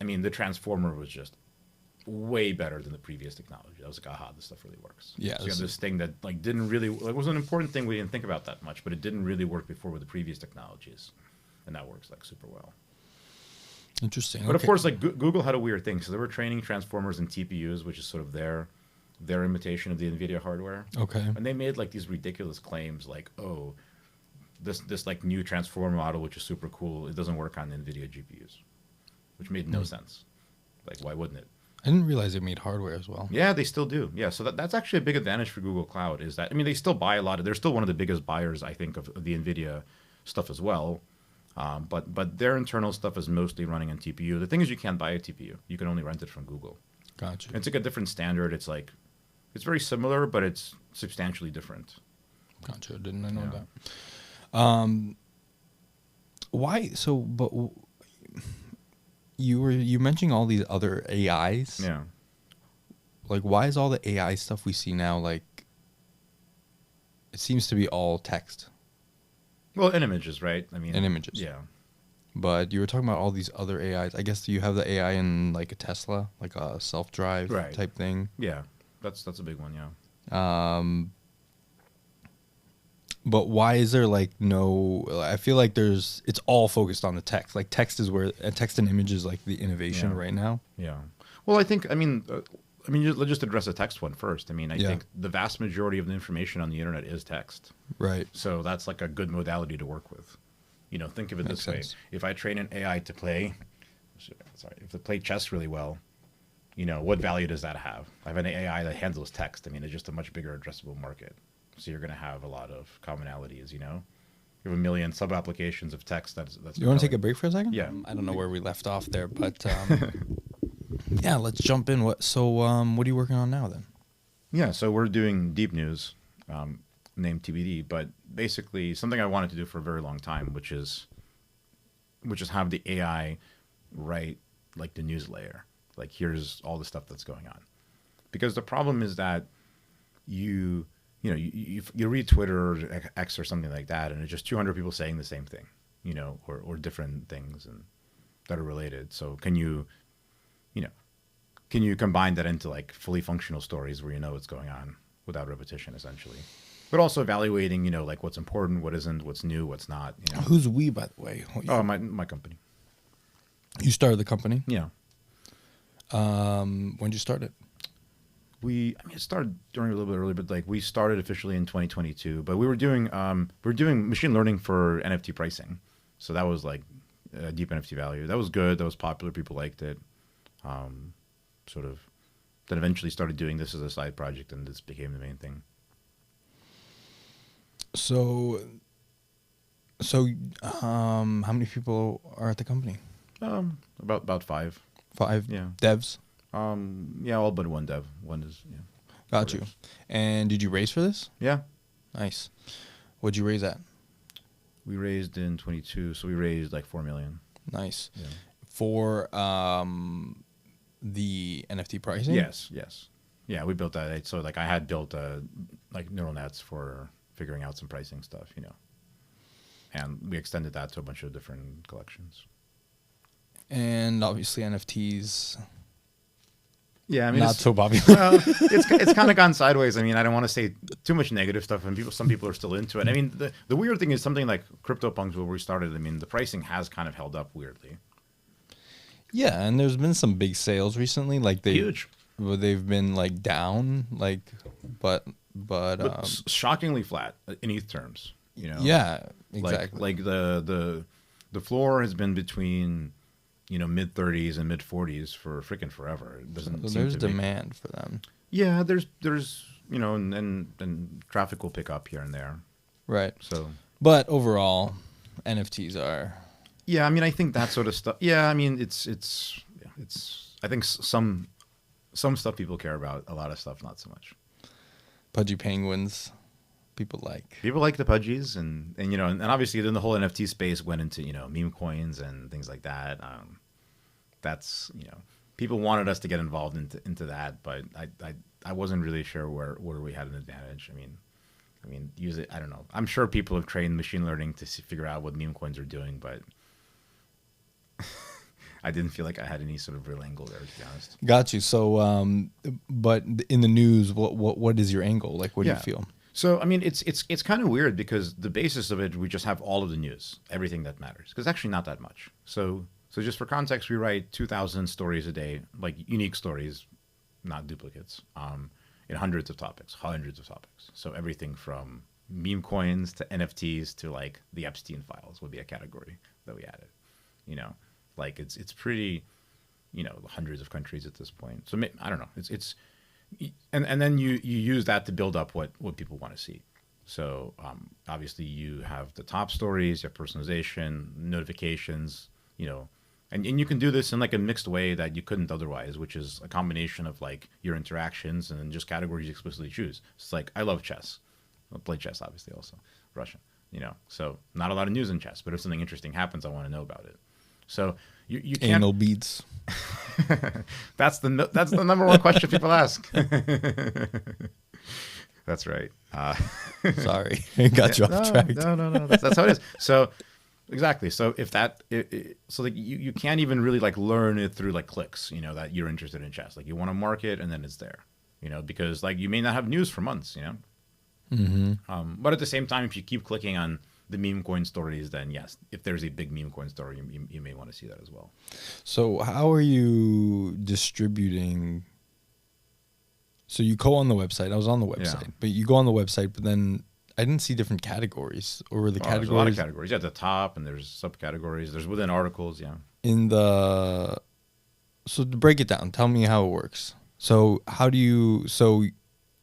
Speaker 2: I mean, the transformer was just way better than the previous technology. I was like, aha, this stuff really works.
Speaker 1: Yeah,
Speaker 2: So you
Speaker 1: this
Speaker 2: have this thing that like didn't really, like, was an important thing we didn't think about that much, but it didn't really work before with the previous technologies, and that works like super well.
Speaker 1: Interesting.
Speaker 2: But of
Speaker 1: Okay.
Speaker 2: course, like Google had a weird thing. So they were training transformers and TPUs, which is sort of their imitation of the NVIDIA hardware.
Speaker 1: Okay.
Speaker 2: And they made like these ridiculous claims, like, oh, this like new transformer model, which is super cool, it doesn't work on NVIDIA GPUs, which made no sense. Like, why wouldn't it?
Speaker 1: I didn't realize they made hardware as well.
Speaker 2: Yeah, they still do. Yeah, so that's actually a big advantage for Google Cloud. Is that, I mean, they still buy a lot of. They're still one of the biggest buyers, I think, of the NVIDIA stuff as well. But their internal stuff is mostly running on TPU. The thing is, you can't buy a TPU. You can only rent it from Google.
Speaker 1: Gotcha.
Speaker 2: It's like a different standard. It's like, it's very similar, but it's substantially different.
Speaker 1: Gotcha. Didn't I know
Speaker 2: Yeah.
Speaker 1: that? Why? So, but you mentioning all these other AIs.
Speaker 2: Yeah.
Speaker 1: Like, why is all the AI stuff we see now like? It seems to be all text
Speaker 2: Well, in images, right? I mean,
Speaker 1: and images.
Speaker 2: Yeah.
Speaker 1: But you were talking about all these other AIs. I guess you have the AI in like a Tesla, like a self-drive
Speaker 2: Right.
Speaker 1: type thing.
Speaker 2: Yeah. That's a big one. Yeah.
Speaker 1: But why is there like no? I feel like it's all focused on the text. Like text is where text and image is like the innovation
Speaker 2: Yeah.
Speaker 1: right now.
Speaker 2: Yeah. Well, I mean, let's just address the text one first. I mean, I
Speaker 1: Yeah.
Speaker 2: think the vast majority of the information on the internet is text.
Speaker 1: Right.
Speaker 2: So that's like a good modality to work with. You know, think of it
Speaker 1: Makes
Speaker 2: this way.
Speaker 1: sense.
Speaker 2: If I train an AI to play, if they play chess really well, you know, what value does that have? I have an AI that handles text. I mean, it's just a much bigger addressable market. So you're going to have a lot of commonalities, you know? You have a million sub-applications of text that's
Speaker 1: You want to take a
Speaker 2: compelling.
Speaker 1: break for a second?
Speaker 2: Yeah.
Speaker 1: I don't know where we left off there, but yeah, let's jump in. What are you working on now then?
Speaker 2: Yeah, so we're doing deep news, named TBD, but basically something I wanted to do for a very long time, which is have the AI write like the news layer. Like, here's all the stuff that's going on. Because the problem is that you read Twitter or X or something like that, and it's just 200 people saying the same thing, you know, or different things and that are related. So can you combine that into like fully functional stories where you know what's going on without repetition, essentially? But also evaluating, you know, like what's important, what isn't, what's new, what's not. You know?
Speaker 1: Who's we, by the way?
Speaker 2: Oh, my company.
Speaker 1: You started the company.
Speaker 2: Yeah.
Speaker 1: When did you start it?
Speaker 2: It started during a little bit early, but like we started officially in 2022. But we were doing machine learning for NFT pricing, so that was like a deep NFT value. That was good. That was popular. People liked it. Sort of. Then eventually started doing this as a side project, and this became the main thing.
Speaker 1: So, how many people are at the company?
Speaker 2: About 5.
Speaker 1: 5
Speaker 2: Yeah.
Speaker 1: devs.
Speaker 2: Yeah, all but one dev. One is yeah.
Speaker 1: Got
Speaker 2: 4
Speaker 1: you.
Speaker 2: devs.
Speaker 1: And did you raise for this?
Speaker 2: Yeah.
Speaker 1: Nice. What'd you raise at?
Speaker 2: We raised in 22, so we raised like 4 million.
Speaker 1: Nice.
Speaker 2: Yeah.
Speaker 1: For the NFT pricing?
Speaker 2: Yes. Yeah, we built that. So like I had built like neural nets for figuring out some pricing stuff, you know. And we extended that to a bunch of different collections.
Speaker 1: And obviously NFTs.
Speaker 2: Yeah, I mean,
Speaker 1: Not so popular.
Speaker 2: well, it's kind of gone sideways. I mean, I don't want to say too much negative stuff, and some people are still into it. I mean, the weird thing is something like CryptoPunks, where we started. I mean, the pricing has kind of held up weirdly.
Speaker 1: Yeah, and there's been some big sales recently. Like
Speaker 2: Huge.
Speaker 1: They've been like down, like, but
Speaker 2: Shockingly flat in ETH terms. You know.
Speaker 1: yeah, exactly.
Speaker 2: Like the floor has been between, you know, mid 30s and mid 40s for freaking forever. It doesn't.
Speaker 1: So
Speaker 2: seem
Speaker 1: there's
Speaker 2: to be.
Speaker 1: demand for them.
Speaker 2: Yeah, there's you know, and traffic will pick up here and there.
Speaker 1: Right.
Speaker 2: So
Speaker 1: But overall, NFTs are.
Speaker 2: yeah, I mean, I think that sort of stuff. Yeah, I mean, it's. I think some stuff people care about. A lot of stuff, not so much.
Speaker 1: Pudgy penguins, people like.
Speaker 2: People like the pudgies, and you know, and obviously then the whole NFT space went into, you know, meme coins and things like that. That's, you know, people wanted us to get involved into that, but I wasn't really sure where we had an advantage. I mean, I mean, use it. I don't know. I'm sure people have trained machine learning to figure out what meme coins are doing, but I didn't feel like I had any sort of real angle there, to be honest.
Speaker 1: Got you. So, but in the news, what is your angle? Like, what do you feel?
Speaker 2: So, I mean, it's kind of weird because the basis of it, we just have all of the news, everything that matters. Because actually not that much. So just for context, we write 2,000 stories a day, like unique stories, not duplicates, in hundreds of topics. So everything from meme coins to NFTs to like the Epstein files would be a category that we added. You know, like it's pretty, you know, hundreds of countries at this point. So I don't know. And then you use that to build up what people want to see. So obviously you have the top stories, you have personalization, notifications, you know, and you can do this in like a mixed way that you couldn't otherwise, which is a combination of like your interactions and then just categories you explicitly choose. It's like, I love chess. I play chess, obviously, also Russian, you know, so not a lot of news in chess, but if something interesting happens, I want to know about it. So you can't.
Speaker 1: Anal beads.
Speaker 2: That's the number one question people ask. That's right.
Speaker 1: Sorry, I got you off track.
Speaker 2: No. That's how it is. So exactly. So if that, so like you can't even really like learn it through like clicks. You know that you're interested in chess. Like you want to mark it, and then it's there. You know, because like you may not have news for months. You know.
Speaker 1: Mm-hmm.
Speaker 2: But at the same time, if you keep clicking on the meme coin stories, then yes, if there's a big meme coin story, you may want to see that as well.
Speaker 1: So how are you distributing? So you go on the website. I was on the website, but you go on the website, but then I didn't see different categories, or were the categories?
Speaker 2: There's a lot of categories. Yeah, at the top, and there's subcategories. There's within articles. Yeah.
Speaker 1: So to break it down, tell me how it works. So how do you? So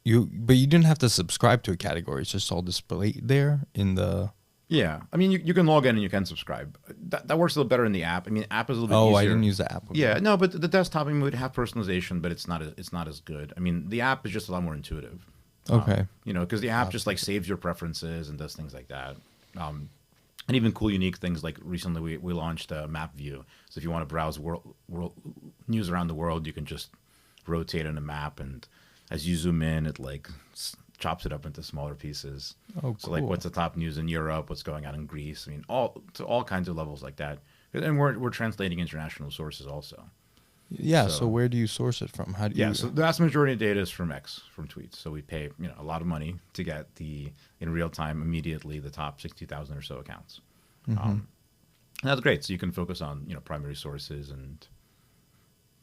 Speaker 1: but you didn't have to subscribe to a category. It's just all displayed there in the.
Speaker 2: Yeah, I mean, you can log in and you can subscribe. That works a little better in the app. I mean, app is a little bit easier.
Speaker 1: I didn't use the app.
Speaker 2: Yeah, no, but the desktop, I mean, would have personalization, but it's not as good. I mean, the app is just a lot more intuitive.
Speaker 1: Okay.
Speaker 2: You know, because the app just like saves your preferences and does things like that. And even cool, unique things like recently we launched a map view. So if you want to browse world news around the world, you can just rotate in a map, and as you zoom in, it like chops it up into smaller pieces.
Speaker 1: Oh, cool.
Speaker 2: So like what's the top news in Europe, what's going on in Greece. I mean, all kinds of levels like that. And we're translating international sources also.
Speaker 1: Yeah, so where do you source it from? How do you?
Speaker 2: Yeah, so the vast majority of data is from tweets. So we pay, you know, a lot of money to get in real time immediately the top 60,000 or so accounts.
Speaker 1: Mm-hmm.
Speaker 2: And that's great. So you can focus on, you know, primary sources and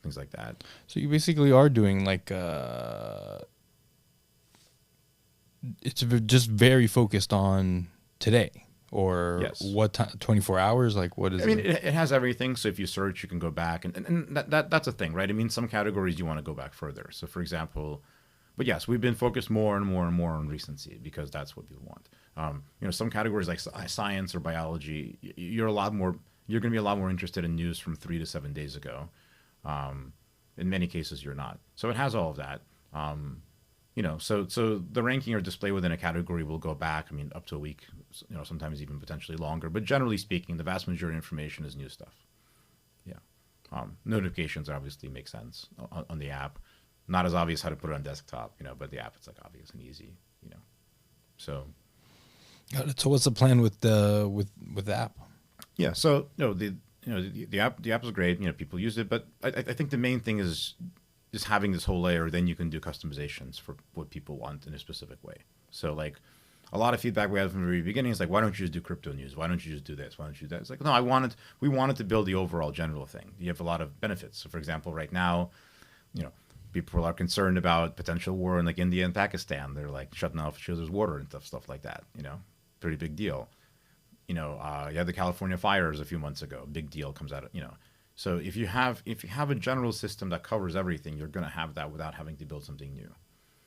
Speaker 2: things like that.
Speaker 1: So you basically are doing like it's just very focused on today, or
Speaker 2: yes.
Speaker 1: What time? 24 hours? Like what is?
Speaker 2: I mean, it has everything. So if you search, you can go back, and that's a thing, right? I mean, some categories you want to go back further. So for example, but yes, we've been focused more and more and more on recency because that's what people want. You know, some categories like science or biology, you're going to be a lot more interested in news from 3 to 7 days ago. In many cases, you're not. So it has all of that. You know, so the ranking or display within a category will go back, I mean, up to a week, you know, sometimes even potentially longer. But generally speaking, the vast majority of information is new stuff. Yeah. Notifications obviously make sense on the app. Not as obvious how to put it on desktop, you know, but the app, it's like obvious and easy, you know. So.
Speaker 1: Got it. So what's the plan with the app?
Speaker 2: Yeah. So no, the app is great. You know, people use it, but I think the main thing is just having this whole layer. Then you can do customizations for what people want in a specific way. So like a lot of feedback we had from the very beginning is like, why don't you just do crypto news? Why don't you just do this? Why don't you do that? It's like, no, we wanted to build the overall general thing. You have a lot of benefits. So for example, right now, you know, people are concerned about potential war in like India and Pakistan. They're like shutting off each other's water and stuff like that. You know, pretty big deal. You know, you had the California fires a few months ago. Big deal comes out of, you know. So if you have a general system that covers everything, you're going to have that without having to build something new.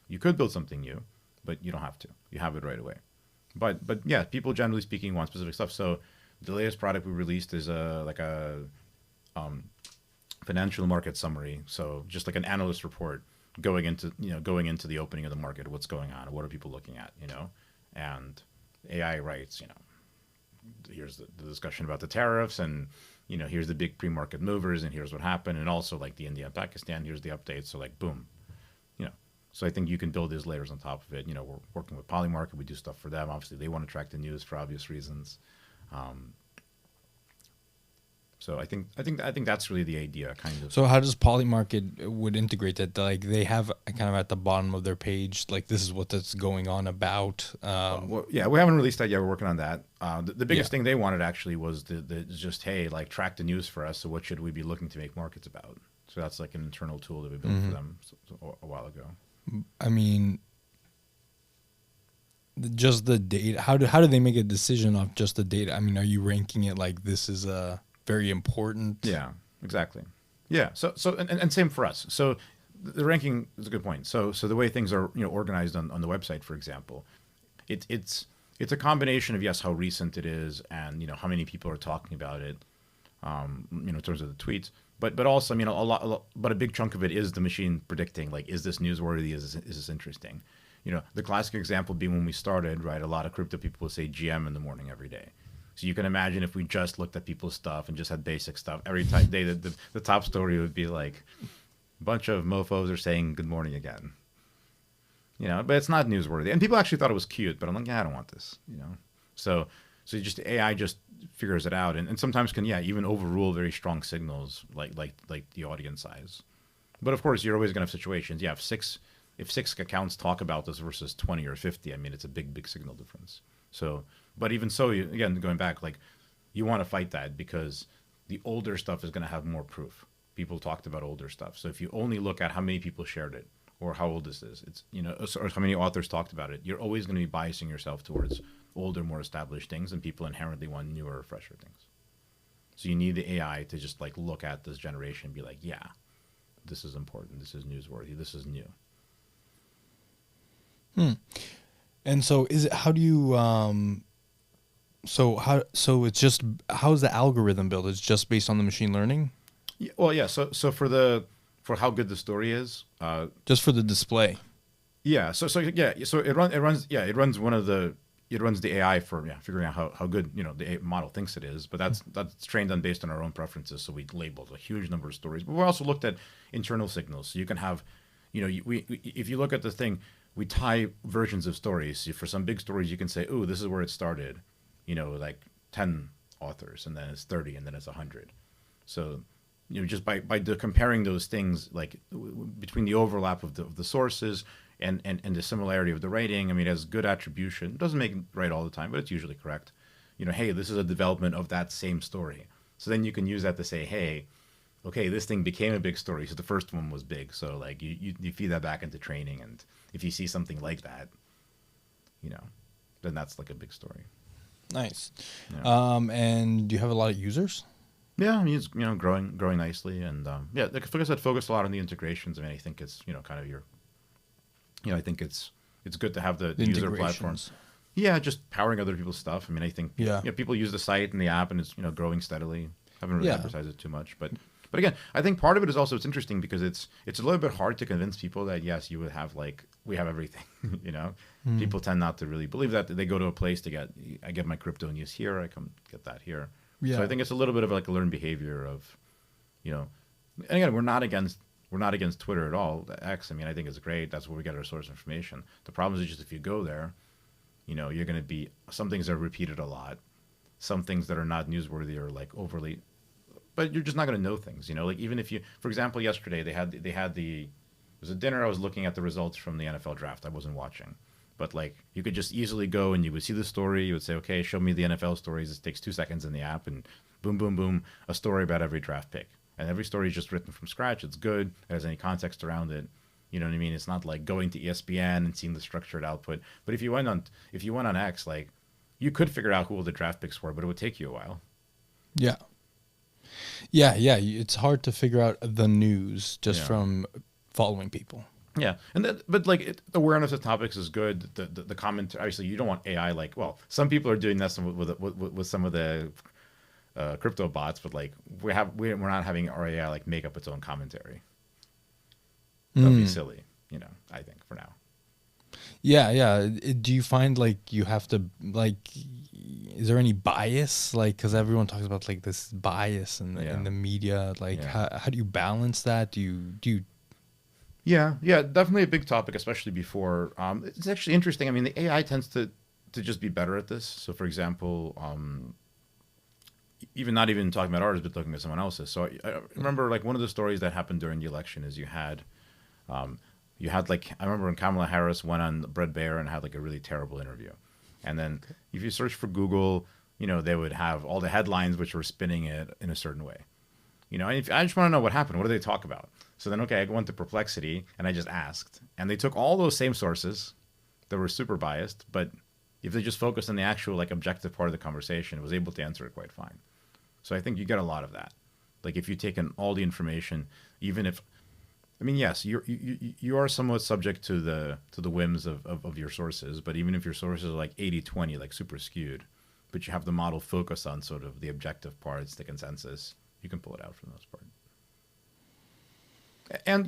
Speaker 2: You could build something new, but you don't have to. You have it right away. But yeah, people generally speaking want specific stuff. So the latest product we released is a financial market summary. So just like an analyst report going into the opening of the market, what's going on, what are people looking at, you know, and AI writes, you know, here's the discussion about the tariffs, and you know, here's the big pre-market movers, and here's what happened, and also like the India and Pakistan, here's the updates. So like, boom, you know, So I think you can build these layers on top of it. You know, we're working with Polymarket. We do stuff for them. Obviously, they want to track the news for obvious reasons. So I think that's really the idea, kind of.
Speaker 1: So how does Polymarket would integrate that? Like they have kind of at the bottom of their page, like this is what that's going on about.
Speaker 2: Well, yeah, we haven't released that yet. We're working on that. The biggest
Speaker 1: Yeah.
Speaker 2: thing they wanted actually was the just, hey, like track the news for us. So what should we be looking to make markets about? So that's like an internal tool that we built for them a while ago.
Speaker 1: I mean, just the data. How do they make a decision off just the data? I mean, are you ranking it like this is very important?
Speaker 2: Yeah, exactly. Yeah. So and same for us. So the ranking is a good point. So the way things are, you know, organized on the website, for example, it's a combination of, yes, how recent it is, and, you know, how many people are talking about it, you know, in terms of the tweets, but also, I mean, but a big chunk of it is the machine predicting, like, is this newsworthy? Is this interesting? You know, the classic example being when we started, right? A lot of crypto people will say GM in the morning every day. So you can imagine if we just looked at people's stuff and just had basic stuff every day, the top story would be like, a bunch of mofos are saying good morning again. You know, but it's not newsworthy. And people actually thought it was cute, but I'm like, yeah, I don't want this, you know. So you just, AI just figures it out, and sometimes can, yeah, even overrule very strong signals like the audience size. But of course, you're always going to have situations. Yeah, if six accounts talk about this versus 20 or 50, I mean, it's a big signal difference. So, but even so, again, going back, like, you want to fight that because the older stuff is going to have more proof. People talked about older stuff. So if you only look at how many people shared it or how old this is, it's, you know, or how many authors talked about it, you're always going to be biasing yourself towards older, more established things, and people inherently want newer, fresher things. So you need the AI to just like look at this generation and be like, yeah, this is important. This is newsworthy. This is new.
Speaker 1: And so is it, how do you so it's just, how's the algorithm built? It's just based on the machine learning?
Speaker 2: Yeah, well, yeah. So for how good the story is,
Speaker 1: Just for the display.
Speaker 2: yeah. So yeah. So it runs one of the, it runs the AI for, yeah, figuring out how good, you know, the model thinks it is. But that's trained on based on our own preferences. So we labeled a huge number of stories, but we also looked at internal signals. So you can have, you know, we if you look at the thing, we tie versions of stories. So for some big stories, you can say, "Ooh, this is where it started," you know, like 10 authors, and then it's 30, and then it's 100. So, you know, just by comparing those things, like between the overlap of the sources and the similarity of the writing, I mean, it has good attribution. It doesn't make it right all the time, but it's usually correct. You know, hey, this is a development of that same story. So then you can use that to say, hey, okay, this thing became a big story, so the first one was big. So like you feed that back into training, and if you see something like that, you know, then that's like a big story.
Speaker 1: Nice.
Speaker 2: Yeah.
Speaker 1: And do you have a lot of users?
Speaker 2: Yeah, I mean, it's, you know, growing nicely, and yeah, like I said, focus a lot on the integrations. I mean, I think it's, you know, kind of your, you know, I think it's good to have the user platforms. Yeah, just powering other people's stuff. I mean, I think,
Speaker 1: Yeah.
Speaker 2: you know, people use the site and the app, and it's, you know, growing steadily. Haven't really advertised it too much, but again, I think part of it is also, it's interesting because it's a little bit hard to convince people that, yes, you would have, like, we have everything. You know, people tend not to really believe that. They go to a place to I get my crypto news here, I come get that here.
Speaker 1: Yeah.
Speaker 2: So I think it's a little bit of like a learned behavior of, you know, and again, we're not against Twitter at all. X, I mean, I think it's great. That's where we get our source information. The problem is just if you go there, you know, you're going to be, some things are repeated a lot, some things that are not newsworthy or like overly, but you're just not going to know things, you know, like even if you, for example, yesterday they had it was a dinner. I was looking at the results from the NFL draft. I wasn't watching, but like you could just easily go and you would see the story. You would say, okay, show me the NFL stories. It takes 2 seconds in the app, and boom, boom, boom, a story about every draft pick. And every story is just written from scratch. It's good. It has any context around it. You know what I mean? It's not like going to ESPN and seeing the structured output. But if you went on X, like you could figure out who all the draft picks were, but it would take you a while.
Speaker 1: Yeah. Yeah. It's hard to figure out the news just from following people.
Speaker 2: Yeah, and but like awareness of topics is good. The comment, obviously, you don't want AI like, well, some people are doing this with some of the crypto bots, but like we're not having our AI like make up its own commentary. That would be silly, you know, I think, for now.
Speaker 1: Yeah. Do you find like you have to like, is there any bias? Like, because everyone talks about like this bias in the media. Like, how do you balance that? Do you
Speaker 2: Yeah, definitely a big topic, especially before. It's actually interesting. I mean, the AI tends to just be better at this. So, for example, even not even talking about ours, but looking at someone else's. So I remember like one of the stories that happened during the election is you had like I remember when Kamala Harris went on Bread Bear and had like a really terrible interview, and then if you search for Google, they would have all the headlines which were spinning it in a certain way. And if, I just want to know what happened. What do they talk about? So then, okay, I went to Perplexity and I just asked, and they took all those same sources that were super biased, but if they just focused on the actual like objective part of the conversation, it was able to answer it quite fine. So I think you get a lot of that. Like if you take in all the information, even if, I mean, yes, you are somewhat subject to the whims of your sources, but even if your sources are like 80-20, like super skewed, but you have the model focus on sort of the objective parts, the consensus, you can pull it out for the most part. And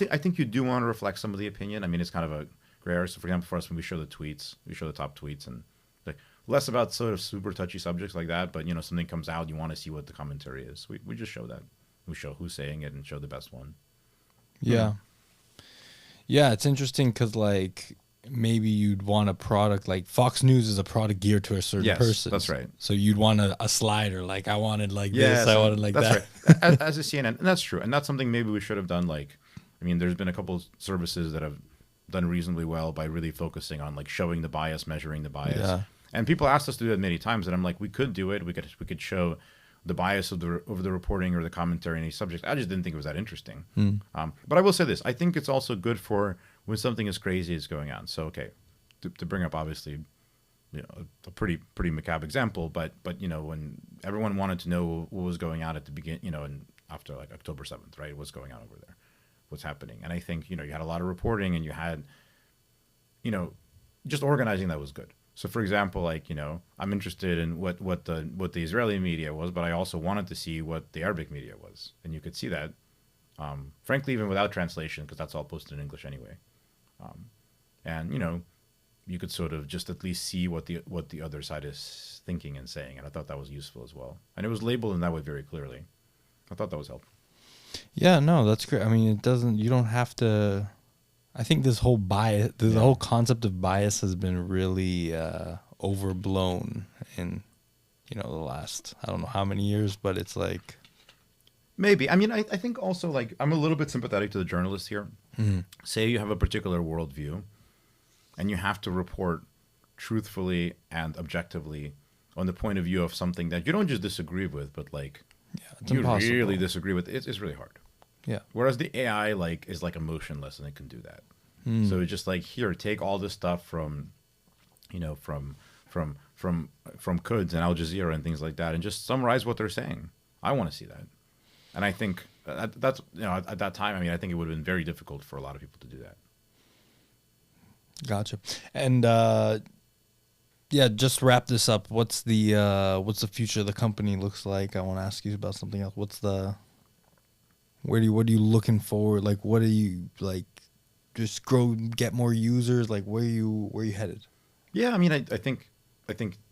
Speaker 2: I think you do want to reflect some of the opinion. I mean, it's kind of a gray area. So, for example, for us, when we show the tweets, we show the top tweets, and like less about sort of super touchy subjects like that. But something comes out, you want to see what the commentary is. We just show that. We show who's saying it and show the best one.
Speaker 1: Yeah, yeah, it's interesting because like maybe you'd want a product like Fox News is a product geared to a certain person.
Speaker 2: That's right.
Speaker 1: So you'd want a slider like I wanted like this, I wanted like
Speaker 2: that's
Speaker 1: that.
Speaker 2: Right. As a CNN, and that's true, and that's something maybe we should have done. Like, I mean, there's been a couple services that have done reasonably well by really focusing on like showing the bias, measuring the bias.
Speaker 1: Yeah.
Speaker 2: And people asked us to do that many times, and I'm like, we could do it. We could show the bias of the reporting or the commentary in any subject. I just didn't think it was that interesting. But I will say this: I think it's also good for when something as crazy is going on. So, okay, to bring up obviously, a pretty macabre example, but when everyone wanted to know what was going on at the beginning, and after like October 7th, right? What's going on over there? What's happening? And I think you had a lot of reporting, and you had, just organizing that was good. So, for example, like I'm interested in what the Israeli media was, but I also wanted to see what the Arabic media was, and you could see that, frankly, even without translation, because that's all posted in English anyway. And you could sort of just at least see what the other side is thinking and saying, and I thought that was useful as well. And it was labeled in that way very clearly. I thought that was helpful.
Speaker 1: Yeah, no, that's great. I mean, you don't have to. I think this whole bias, the whole concept of bias has been really overblown in, the last, I don't know how many years, but it's like.
Speaker 2: Maybe. I mean, I think also, like, I'm a little bit sympathetic to the journalists here. Mm-hmm. Say you have a particular worldview, and you have to report truthfully and objectively on the point of view of something that you don't just disagree with, but, like, you impossible. Really disagree with. It's really hard.
Speaker 1: Yeah.
Speaker 2: Whereas the AI is like emotionless and it can do that. So it's just like, here, take all this stuff from Quds and Al Jazeera and things like that, and just summarize what they're saying. I want to see that. And I think that's at that time, I mean, I think it would have been very difficult for a lot of people to do that.
Speaker 1: Gotcha. And just wrap this up. What's the future of the company looks like? I want to ask you about something else. What are you looking for? Like, what are you like? Just grow, get more users. Like, where are you headed?
Speaker 2: Yeah, I mean, I think.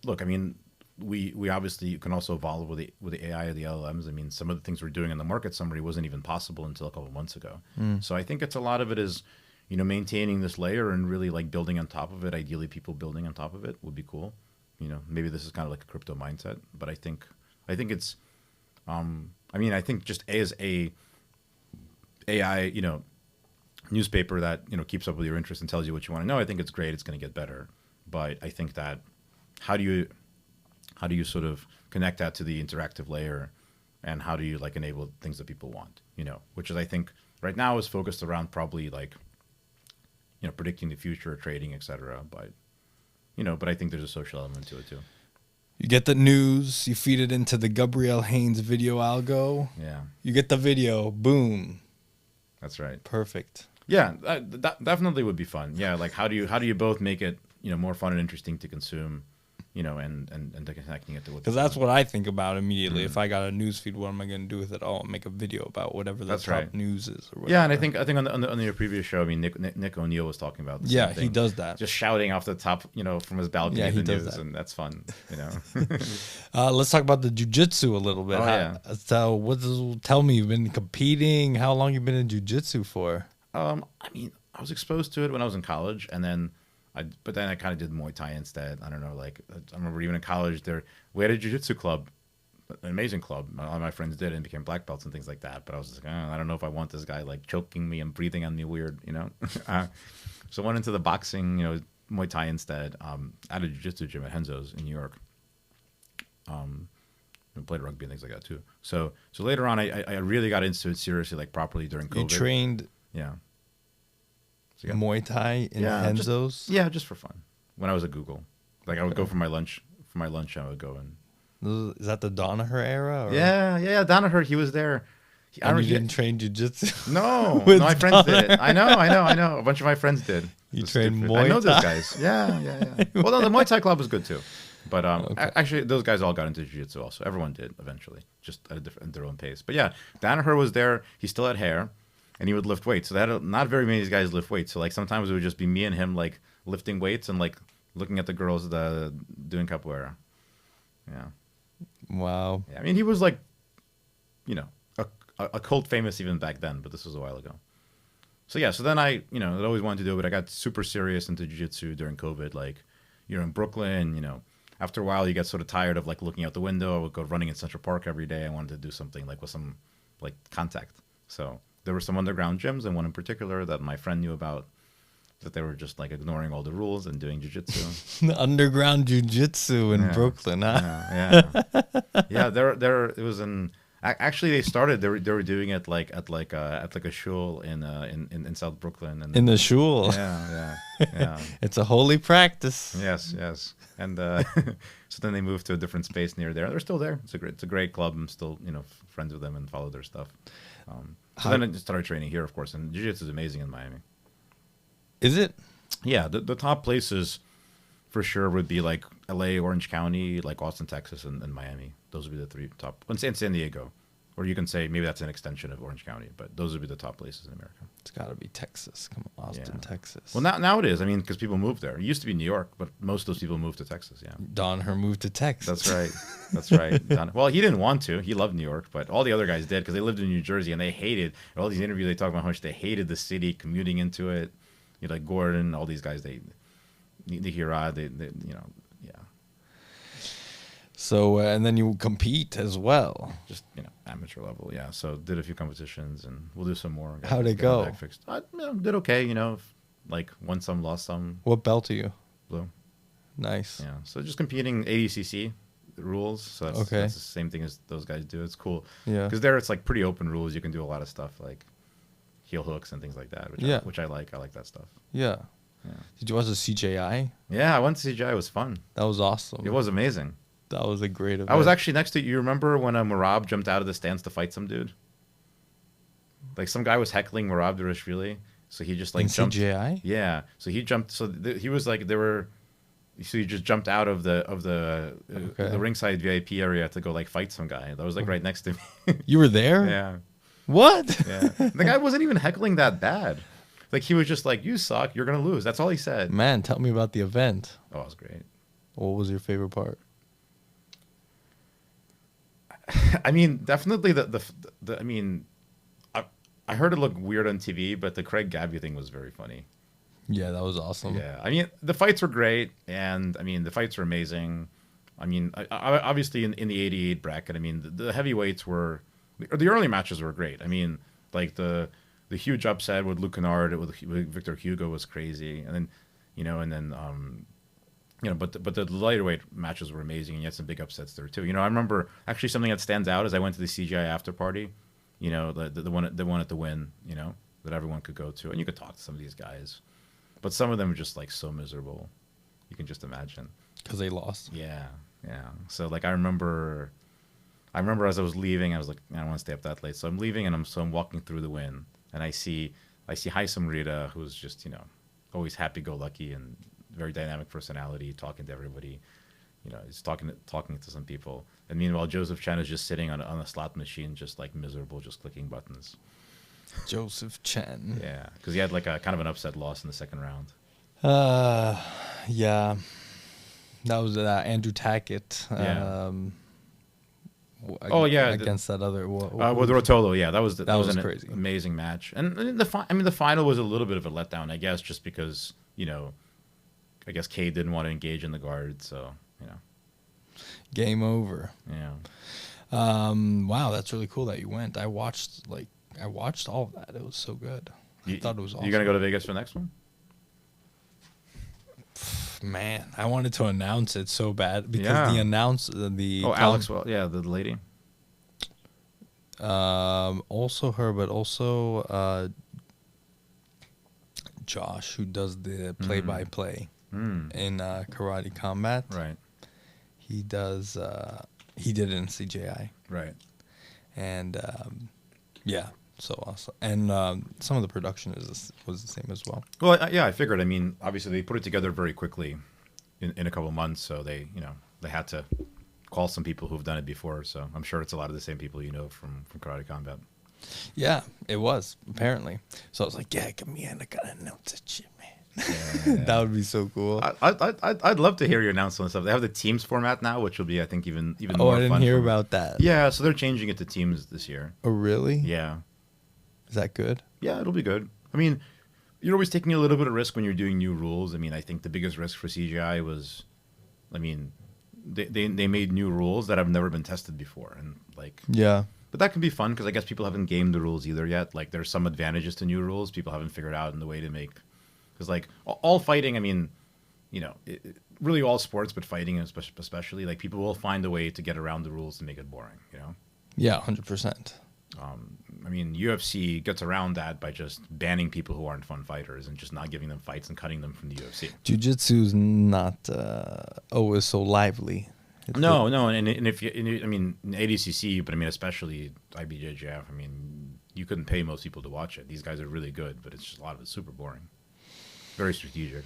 Speaker 2: Look, I mean, we obviously can also evolve with the AI or the LLMs. I mean, some of the things we're doing in the market summary wasn't even possible until a couple of months ago. So I think it's a lot of it is, maintaining this layer and really like building on top of it. Ideally, people building on top of it would be cool. Maybe this is kind of like a crypto mindset, but I think it's. I think just as a AI, newspaper that keeps up with your interest and tells you what you want to know, I think it's great. It's going to get better, but I think that how do you sort of connect that to the interactive layer, and how do you like enable things that people want? Which is, I think right now is focused around probably like predicting the future, trading, etc. But but I think there's a social element to it too.
Speaker 1: You get the news, you feed it into the Gabrielle Haynes video algo.
Speaker 2: Yeah.
Speaker 1: You get the video, boom.
Speaker 2: That's right.
Speaker 1: Perfect.
Speaker 2: Yeah, that definitely would be fun. Yeah, like how do you both make it more fun and interesting to consume, and connecting it to what.
Speaker 1: Because that's what I think about immediately. If I got a news feed, what am I going to do with it? Oh, I'll make a video about whatever the top news is. Or whatever.
Speaker 2: Yeah, and I think on your previous show, I mean, Nick O'Neill was talking about.
Speaker 1: Yeah, he does that.
Speaker 2: Just shouting off the top, from his balcony.
Speaker 1: Yeah, he
Speaker 2: the
Speaker 1: does
Speaker 2: news,
Speaker 1: that,
Speaker 2: and that's fun.
Speaker 1: Let's talk about the jiu-jitsu a little bit.
Speaker 2: Oh, yeah.
Speaker 1: So, tell me, you've been competing. How long you been in jiu-jitsu for?
Speaker 2: I mean, I was exposed to it when I was in college, and then but then I kind of did Muay Thai instead. I don't know, like I remember even in college we had a jiu-jitsu club, an amazing club. All my friends did and became black belts and things like that. But I was just like, I don't know if I want this guy like choking me and breathing on me weird, you know. So I went into the boxing, Muay Thai instead. At a jiu-jitsu gym at Henzo's in New York. And played rugby and things like that too. So later on, I really got into it seriously, like properly during COVID.
Speaker 1: You trained
Speaker 2: Yeah. So,
Speaker 1: Muay Thai in Henzo's?
Speaker 2: Just for fun. When I was at Google, like I would go for my lunch. For my lunch, I would go and.
Speaker 1: Is that the Danaher era? Or?
Speaker 2: Yeah. Danaher, he was there.
Speaker 1: You didn't train jiu-jitsu?
Speaker 2: No, my friends did it. I know. A bunch of my friends did.
Speaker 1: You trained Muay Thai?
Speaker 2: I know those guys. Yeah. Well, no, the Muay Thai club was good too. But actually, those guys all got into jiu-jitsu also. Everyone did eventually, just at their own pace. But yeah, Danaher was there. He still had hair, and he would lift weights. So not very many of these guys lift weights. So like sometimes it would just be me and him like lifting weights and like looking at the girls doing capoeira. Yeah.
Speaker 1: Wow.
Speaker 2: Yeah, I mean, he was like, a cult famous even back then, but this was a while ago. So yeah, so then I always wanted to do it, but I got super serious into jiu-jitsu during COVID. Like, you're in Brooklyn, after a while you get sort of tired of like looking out the window. I would go running in Central Park every day. I wanted to do something like with some like contact. So there were some underground gyms, and one in particular that my friend knew about, that they were just like ignoring all the rules and doing jiu-jitsu.
Speaker 1: Underground jiu-jitsu in Brooklyn, huh?
Speaker 2: Yeah. There it was in. Actually, they started. They were doing it like at a shul in South Brooklyn. And
Speaker 1: in the shul.
Speaker 2: Yeah.
Speaker 1: It's a holy practice.
Speaker 2: Yes. And so then they moved to a different space near there. They're still there. It's a great club. I'm still friends with them and follow their stuff. So then I just started training here, of course. And jiu-jitsu is amazing in Miami.
Speaker 1: Is it?
Speaker 2: Yeah, the top places for sure would be like LA, Orange County, like Austin, Texas, and Miami. Those would be the three top. And San Diego, or you can say maybe that's an extension of Orange County, but those would be the top places in America.
Speaker 1: It's got to be Texas. Come on, Austin, Texas.
Speaker 2: Well, now it is. I mean, because people moved there. It used to be New York, but most of those people moved to Texas. Yeah.
Speaker 1: Danaher moved to Texas.
Speaker 2: That's right. Well, he didn't want to. He loved New York, but all the other guys did because they lived in New Jersey and they hated all these interviews. They talk about how much they hated the city, commuting into it. Like Gordon, all these guys. The Hirad, yeah.
Speaker 1: So and then you compete as well.
Speaker 2: Just amateur level, yeah. So did a few competitions, and we'll do some more.
Speaker 1: How'd it go?
Speaker 2: I did okay, like won some, lost some.
Speaker 1: What belt are you?
Speaker 2: Blue.
Speaker 1: Nice.
Speaker 2: Yeah. So just competing ADCC rules. So that's the same thing as those guys do. It's cool.
Speaker 1: Yeah.
Speaker 2: Because there it's like pretty open rules. You can do a lot of stuff like heel hooks and things like that. Which I like. I like that stuff.
Speaker 1: Yeah. Did you watch the CJI?
Speaker 2: Yeah, I went to CJI. It was fun.
Speaker 1: That was awesome.
Speaker 2: It was amazing.
Speaker 1: That was a great event.
Speaker 2: I was actually next to you. Remember when Merab jumped out of the stands to fight some dude? Like some guy was heckling Merab Durashvili, so he just like jumped.
Speaker 1: CJI?
Speaker 2: Yeah, so he jumped. So he was like So he just jumped out of the ringside VIP area to go like fight some guy that was like right next to me.
Speaker 1: You were there?
Speaker 2: Yeah.
Speaker 1: What?
Speaker 2: Yeah. The guy wasn't even heckling that bad. Like he was just like, "You suck. You're gonna lose." That's all he said.
Speaker 1: Man, tell me about the event.
Speaker 2: Oh, it was great.
Speaker 1: What was your favorite part?
Speaker 2: I mean, definitely I mean, I heard it look weird on TV, but the Craig Gabby thing was very funny.
Speaker 1: Yeah, that was awesome.
Speaker 2: Yeah, I mean, the fights were great, and I mean, the fights were amazing. I mean, obviously in the 88 bracket, I mean, the heavyweights the early matches were great. I mean, like the huge upset with Luke Kennard with Victor Hugo was crazy, and then but the lighter weight matches were amazing, and you had some big upsets there too. I remember actually something that stands out is I went to the CGI after party, the one at the Win, that everyone could go to, and you could talk to some of these guys, but some of them were just like so miserable, you can just imagine.
Speaker 1: Because they lost.
Speaker 2: Yeah. So like I remember as I was leaving, I was like, I don't want to stay up that late, so I'm leaving, and I'm walking through the Win, and I see Haisam Rita, who's just always happy-go-lucky and very dynamic personality, talking to everybody. He's talking to some people. And meanwhile, Joseph Chen is just sitting on a slot machine, just like miserable, just clicking buttons.
Speaker 1: Joseph Chen.
Speaker 2: Yeah, because he had like a kind of an upset loss in the second round.
Speaker 1: Yeah. That was Andrew Tackett.
Speaker 2: Yeah. Oh yeah,
Speaker 1: against that other.
Speaker 2: with Rotolo, yeah, that was
Speaker 1: That was
Speaker 2: an
Speaker 1: crazy.
Speaker 2: amazing match. And the final was a little bit of a letdown, I guess, just because I guess Cade didn't want to engage in the guard, so
Speaker 1: Game over.
Speaker 2: yeah.
Speaker 1: Wow, that's really cool that you went. I watched all of that. It was so good. I thought it was awesome.
Speaker 2: You gonna go to Vegas for the next one?
Speaker 1: Man, I wanted to announce it so bad because
Speaker 2: Alex, well, yeah, the lady.
Speaker 1: Also her, but also Josh, who does the play-by-play in Karate Combat.
Speaker 2: Right.
Speaker 1: He does. He did it in CJI.
Speaker 2: Right.
Speaker 1: And yeah, so awesome. And some of the production was the same as well.
Speaker 2: Well, yeah, I figured. I mean, obviously they put it together very quickly in a couple of months, so they had to call some people who've done it before. So I'm sure it's a lot of the same people from Karate Combat.
Speaker 1: Yeah, it was apparently. So I was like, yeah, come here, I gotta announce that shit, man.
Speaker 2: Yeah.
Speaker 1: That would be so cool.
Speaker 2: I'd love to hear you announce some stuff. They have the teams format now, which will be, I think, even more fun.
Speaker 1: Oh, I didn't hear about that.
Speaker 2: Yeah, so they're changing it to teams this year.
Speaker 1: Oh, really?
Speaker 2: Yeah.
Speaker 1: Is that good?
Speaker 2: Yeah, it'll be good. I mean, you're always taking a little bit of risk when you're doing new rules. I mean, I think the biggest risk for CGI was, I mean, they made new rules that have never been tested before, and
Speaker 1: yeah.
Speaker 2: But that can be fun because I guess people haven't gamed the rules either yet. Like, there's some advantages to new rules people haven't figured out in the way to make. Because all fighting, I mean, really all sports, but fighting especially, like people will find a way to get around the rules to make it boring.
Speaker 1: Yeah, 100%.
Speaker 2: I mean, UFC gets around that by just banning people who aren't fun fighters and just not giving them fights and cutting them from the UFC.
Speaker 1: Jiu-jitsu's not always so lively.
Speaker 2: No, and if I mean, in ADCC, but I mean, especially IBJJF, I mean, you couldn't pay most people to watch it. These guys are really good, but it's just a lot of it's super boring. Very strategic.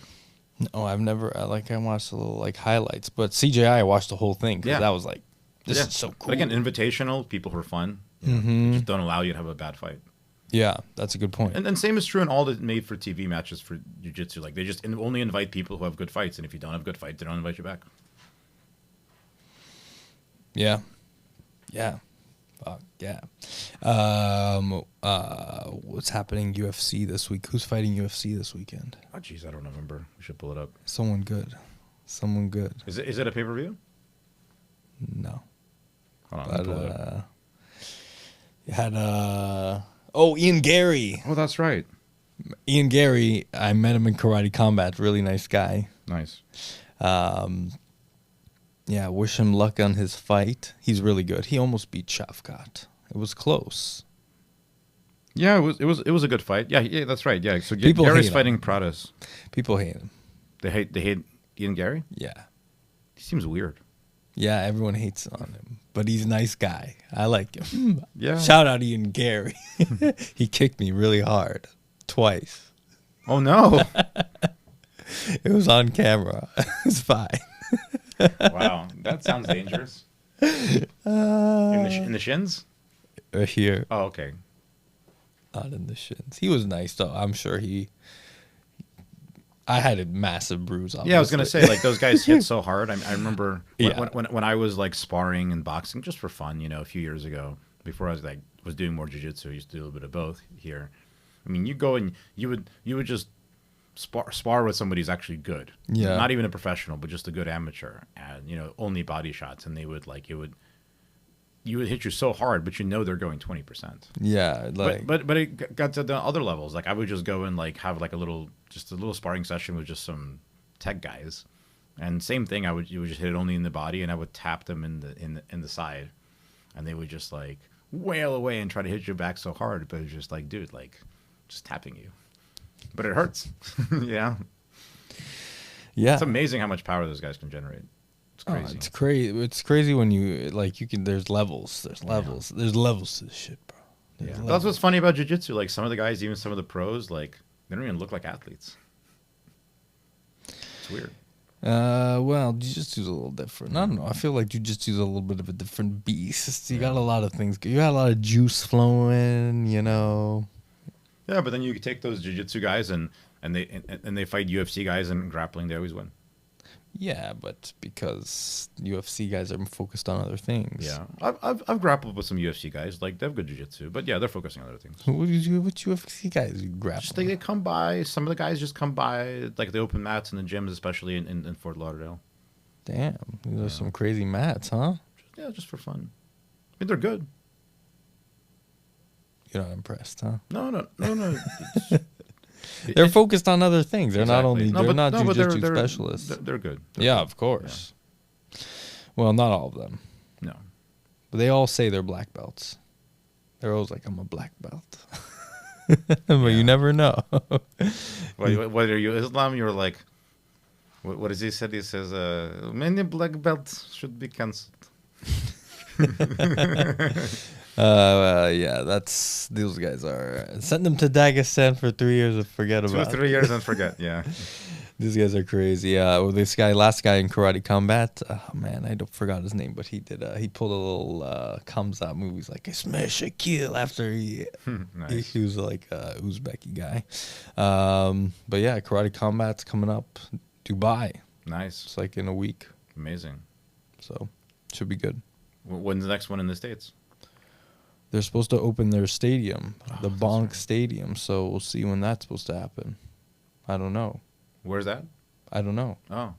Speaker 1: No, I've never, I watched a little, highlights, but CJI, I watched the whole thing, because that was this is so cool.
Speaker 2: But again, invitational, people who are fun, they just don't allow you to have a bad fight.
Speaker 1: Yeah, that's a good point.
Speaker 2: And same is true in all the made-for-TV matches for jiu-jitsu. Like, they just only invite people who have good fights, and if you don't have good fights, they don't invite you back.
Speaker 1: Yeah. Yeah. Yeah. What's happening UFC this week? Who's fighting UFC this weekend?
Speaker 2: Oh, jeez, I don't remember. We should pull it up.
Speaker 1: Someone good.
Speaker 2: Is it a pay-per-view?
Speaker 1: No.
Speaker 2: Hold on, pull it up.
Speaker 1: You had Ian Gary.
Speaker 2: Oh, that's right.
Speaker 1: Ian Gary, I met him in Karate Combat. Really nice guy.
Speaker 2: Nice.
Speaker 1: Yeah, wish him luck on his fight. He's really good. He almost beat Shafkat. It was close.
Speaker 2: Yeah, it was a good fight. Yeah, that's right. Yeah, so
Speaker 1: People
Speaker 2: Gary's
Speaker 1: hate
Speaker 2: fighting
Speaker 1: him.
Speaker 2: Pradas.
Speaker 1: People hate him.
Speaker 2: They hate Ian Gary?
Speaker 1: Yeah.
Speaker 2: He seems weird.
Speaker 1: Yeah, everyone hates on him, but he's a nice guy. I like him.
Speaker 2: Yeah.
Speaker 1: Shout out Ian Gary. He kicked me really hard, twice.
Speaker 2: Oh no!
Speaker 1: It was on camera. It's fine.
Speaker 2: Wow, that sounds dangerous. In the shins?
Speaker 1: Here,
Speaker 2: Oh, okay.
Speaker 1: not in the shins. He was nice though. I'm sure I had a massive bruise. Obviously.
Speaker 2: Yeah, I was gonna say, like, those guys hit so hard. I remember
Speaker 1: Yeah.
Speaker 2: when I was like sparring and boxing just for fun, a few years ago, before I was doing more jiu-jitsu. I used to do a little bit of both here. I mean, you go and you would just spar with somebody who's actually good.
Speaker 1: Yeah.
Speaker 2: Not even a professional, but just a good amateur, and only body shots, and they would you would hit you so hard, but they're going 20%.
Speaker 1: Yeah,
Speaker 2: But it got to the other levels. Like, I would just go and have a little sparring session with just some tech guys, and same thing. You would just hit it only in the body, and I would tap them in the side, and they would just wail away and try to hit you back so hard. But it's just dude, just tapping you, but it hurts. Yeah,
Speaker 1: yeah.
Speaker 2: it's amazing how much power those guys can generate. It's crazy.
Speaker 1: Oh, it's crazy. It's crazy when you you can. There's levels. There's levels. There's levels to this shit, bro. There's levels.
Speaker 2: That's what's funny about jiu-jitsu. Like, some of the guys, even some of the pros, they don't even look like athletes. It's weird.
Speaker 1: Well, jiu-jitsu's a little different. I don't know. I feel like jiu-jitsu's a little bit of a different beast. You got a lot of things. You got a lot of juice flowing.
Speaker 2: Yeah, but then you take those jiu-jitsu guys and they fight UFC guys, and grappling, they always win.
Speaker 1: Yeah, but because UFC guys are focused on other things.
Speaker 2: Yeah, I've grappled with some UFC guys. Like they have good jiu-jitsu, but yeah, they're focusing on other things.
Speaker 1: What UFC guys you grapple?
Speaker 2: Just they come by. Some of the guys just come by, like the open mats in the gyms, especially in Fort Lauderdale.
Speaker 1: Damn, these are some crazy mats, huh?
Speaker 2: Yeah, just for fun. I mean, they're good.
Speaker 1: You're not impressed, huh?
Speaker 2: No.
Speaker 1: They're focused on other things. They're not
Speaker 2: Exactly.
Speaker 1: only
Speaker 2: No,
Speaker 1: they're
Speaker 2: but-
Speaker 1: not
Speaker 2: no, but
Speaker 1: jiu-jitsu
Speaker 2: they're-
Speaker 1: specialists.
Speaker 2: They're good.
Speaker 1: Yeah, of course. Well, not all of them,
Speaker 2: No.
Speaker 1: but they all say they're black belts. They're always like, "I'm a black belt," but you never know.
Speaker 2: Whether you Islam, you're like, what does he said? He says, many black belts should be cancelled.
Speaker 1: Yeah, that's those guys are. Send them to Dagestan for 3 years and forget
Speaker 2: 2 or
Speaker 1: about
Speaker 2: 3 years and forget. Yeah.
Speaker 1: These guys are crazy. This guy, last guy in Karate Combat, oh man, I don't forgot his name, but he did. He pulled a little comes out movies like I smash a kill after
Speaker 2: Nice.
Speaker 1: he was like Uzbeki guy. But yeah, Karate Combat's coming up, Dubai.
Speaker 2: Nice.
Speaker 1: It's like in a week,
Speaker 2: Amazing.
Speaker 1: so should be good.
Speaker 2: When's the next one in the States?
Speaker 1: They're supposed to open their stadium, the
Speaker 2: that's
Speaker 1: Bonk
Speaker 2: right.
Speaker 1: Stadium. So we'll see when that's supposed to happen. I don't know.
Speaker 2: Where's that?
Speaker 1: I don't know.
Speaker 2: Oh,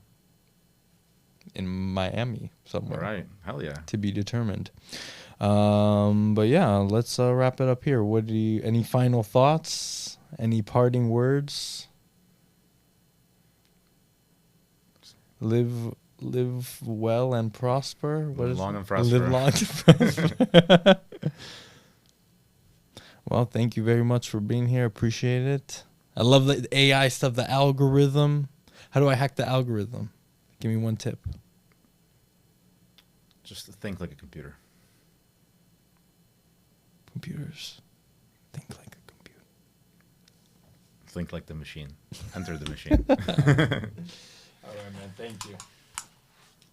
Speaker 1: In Miami
Speaker 2: all
Speaker 1: somewhere.
Speaker 2: right. Hell yeah.
Speaker 1: To be determined. But yeah, let's wrap it up here. Any final thoughts? Any parting words? Live well and prosper. What
Speaker 2: Live
Speaker 1: is
Speaker 2: long
Speaker 1: it?
Speaker 2: and prosper.
Speaker 1: Live long and prosper. Well, thank you very much for being here. Appreciate it. I love the AI stuff, the algorithm. How do I hack the algorithm? Give me one tip.
Speaker 2: Just think like a computer.
Speaker 1: Computers. Think like a computer.
Speaker 2: Think like the machine. Enter the machine.
Speaker 1: All right, man. Thank you.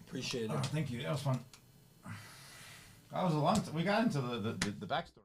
Speaker 1: Appreciate it.
Speaker 2: Thank you. That was fun. That was a long time. We got into the backstory.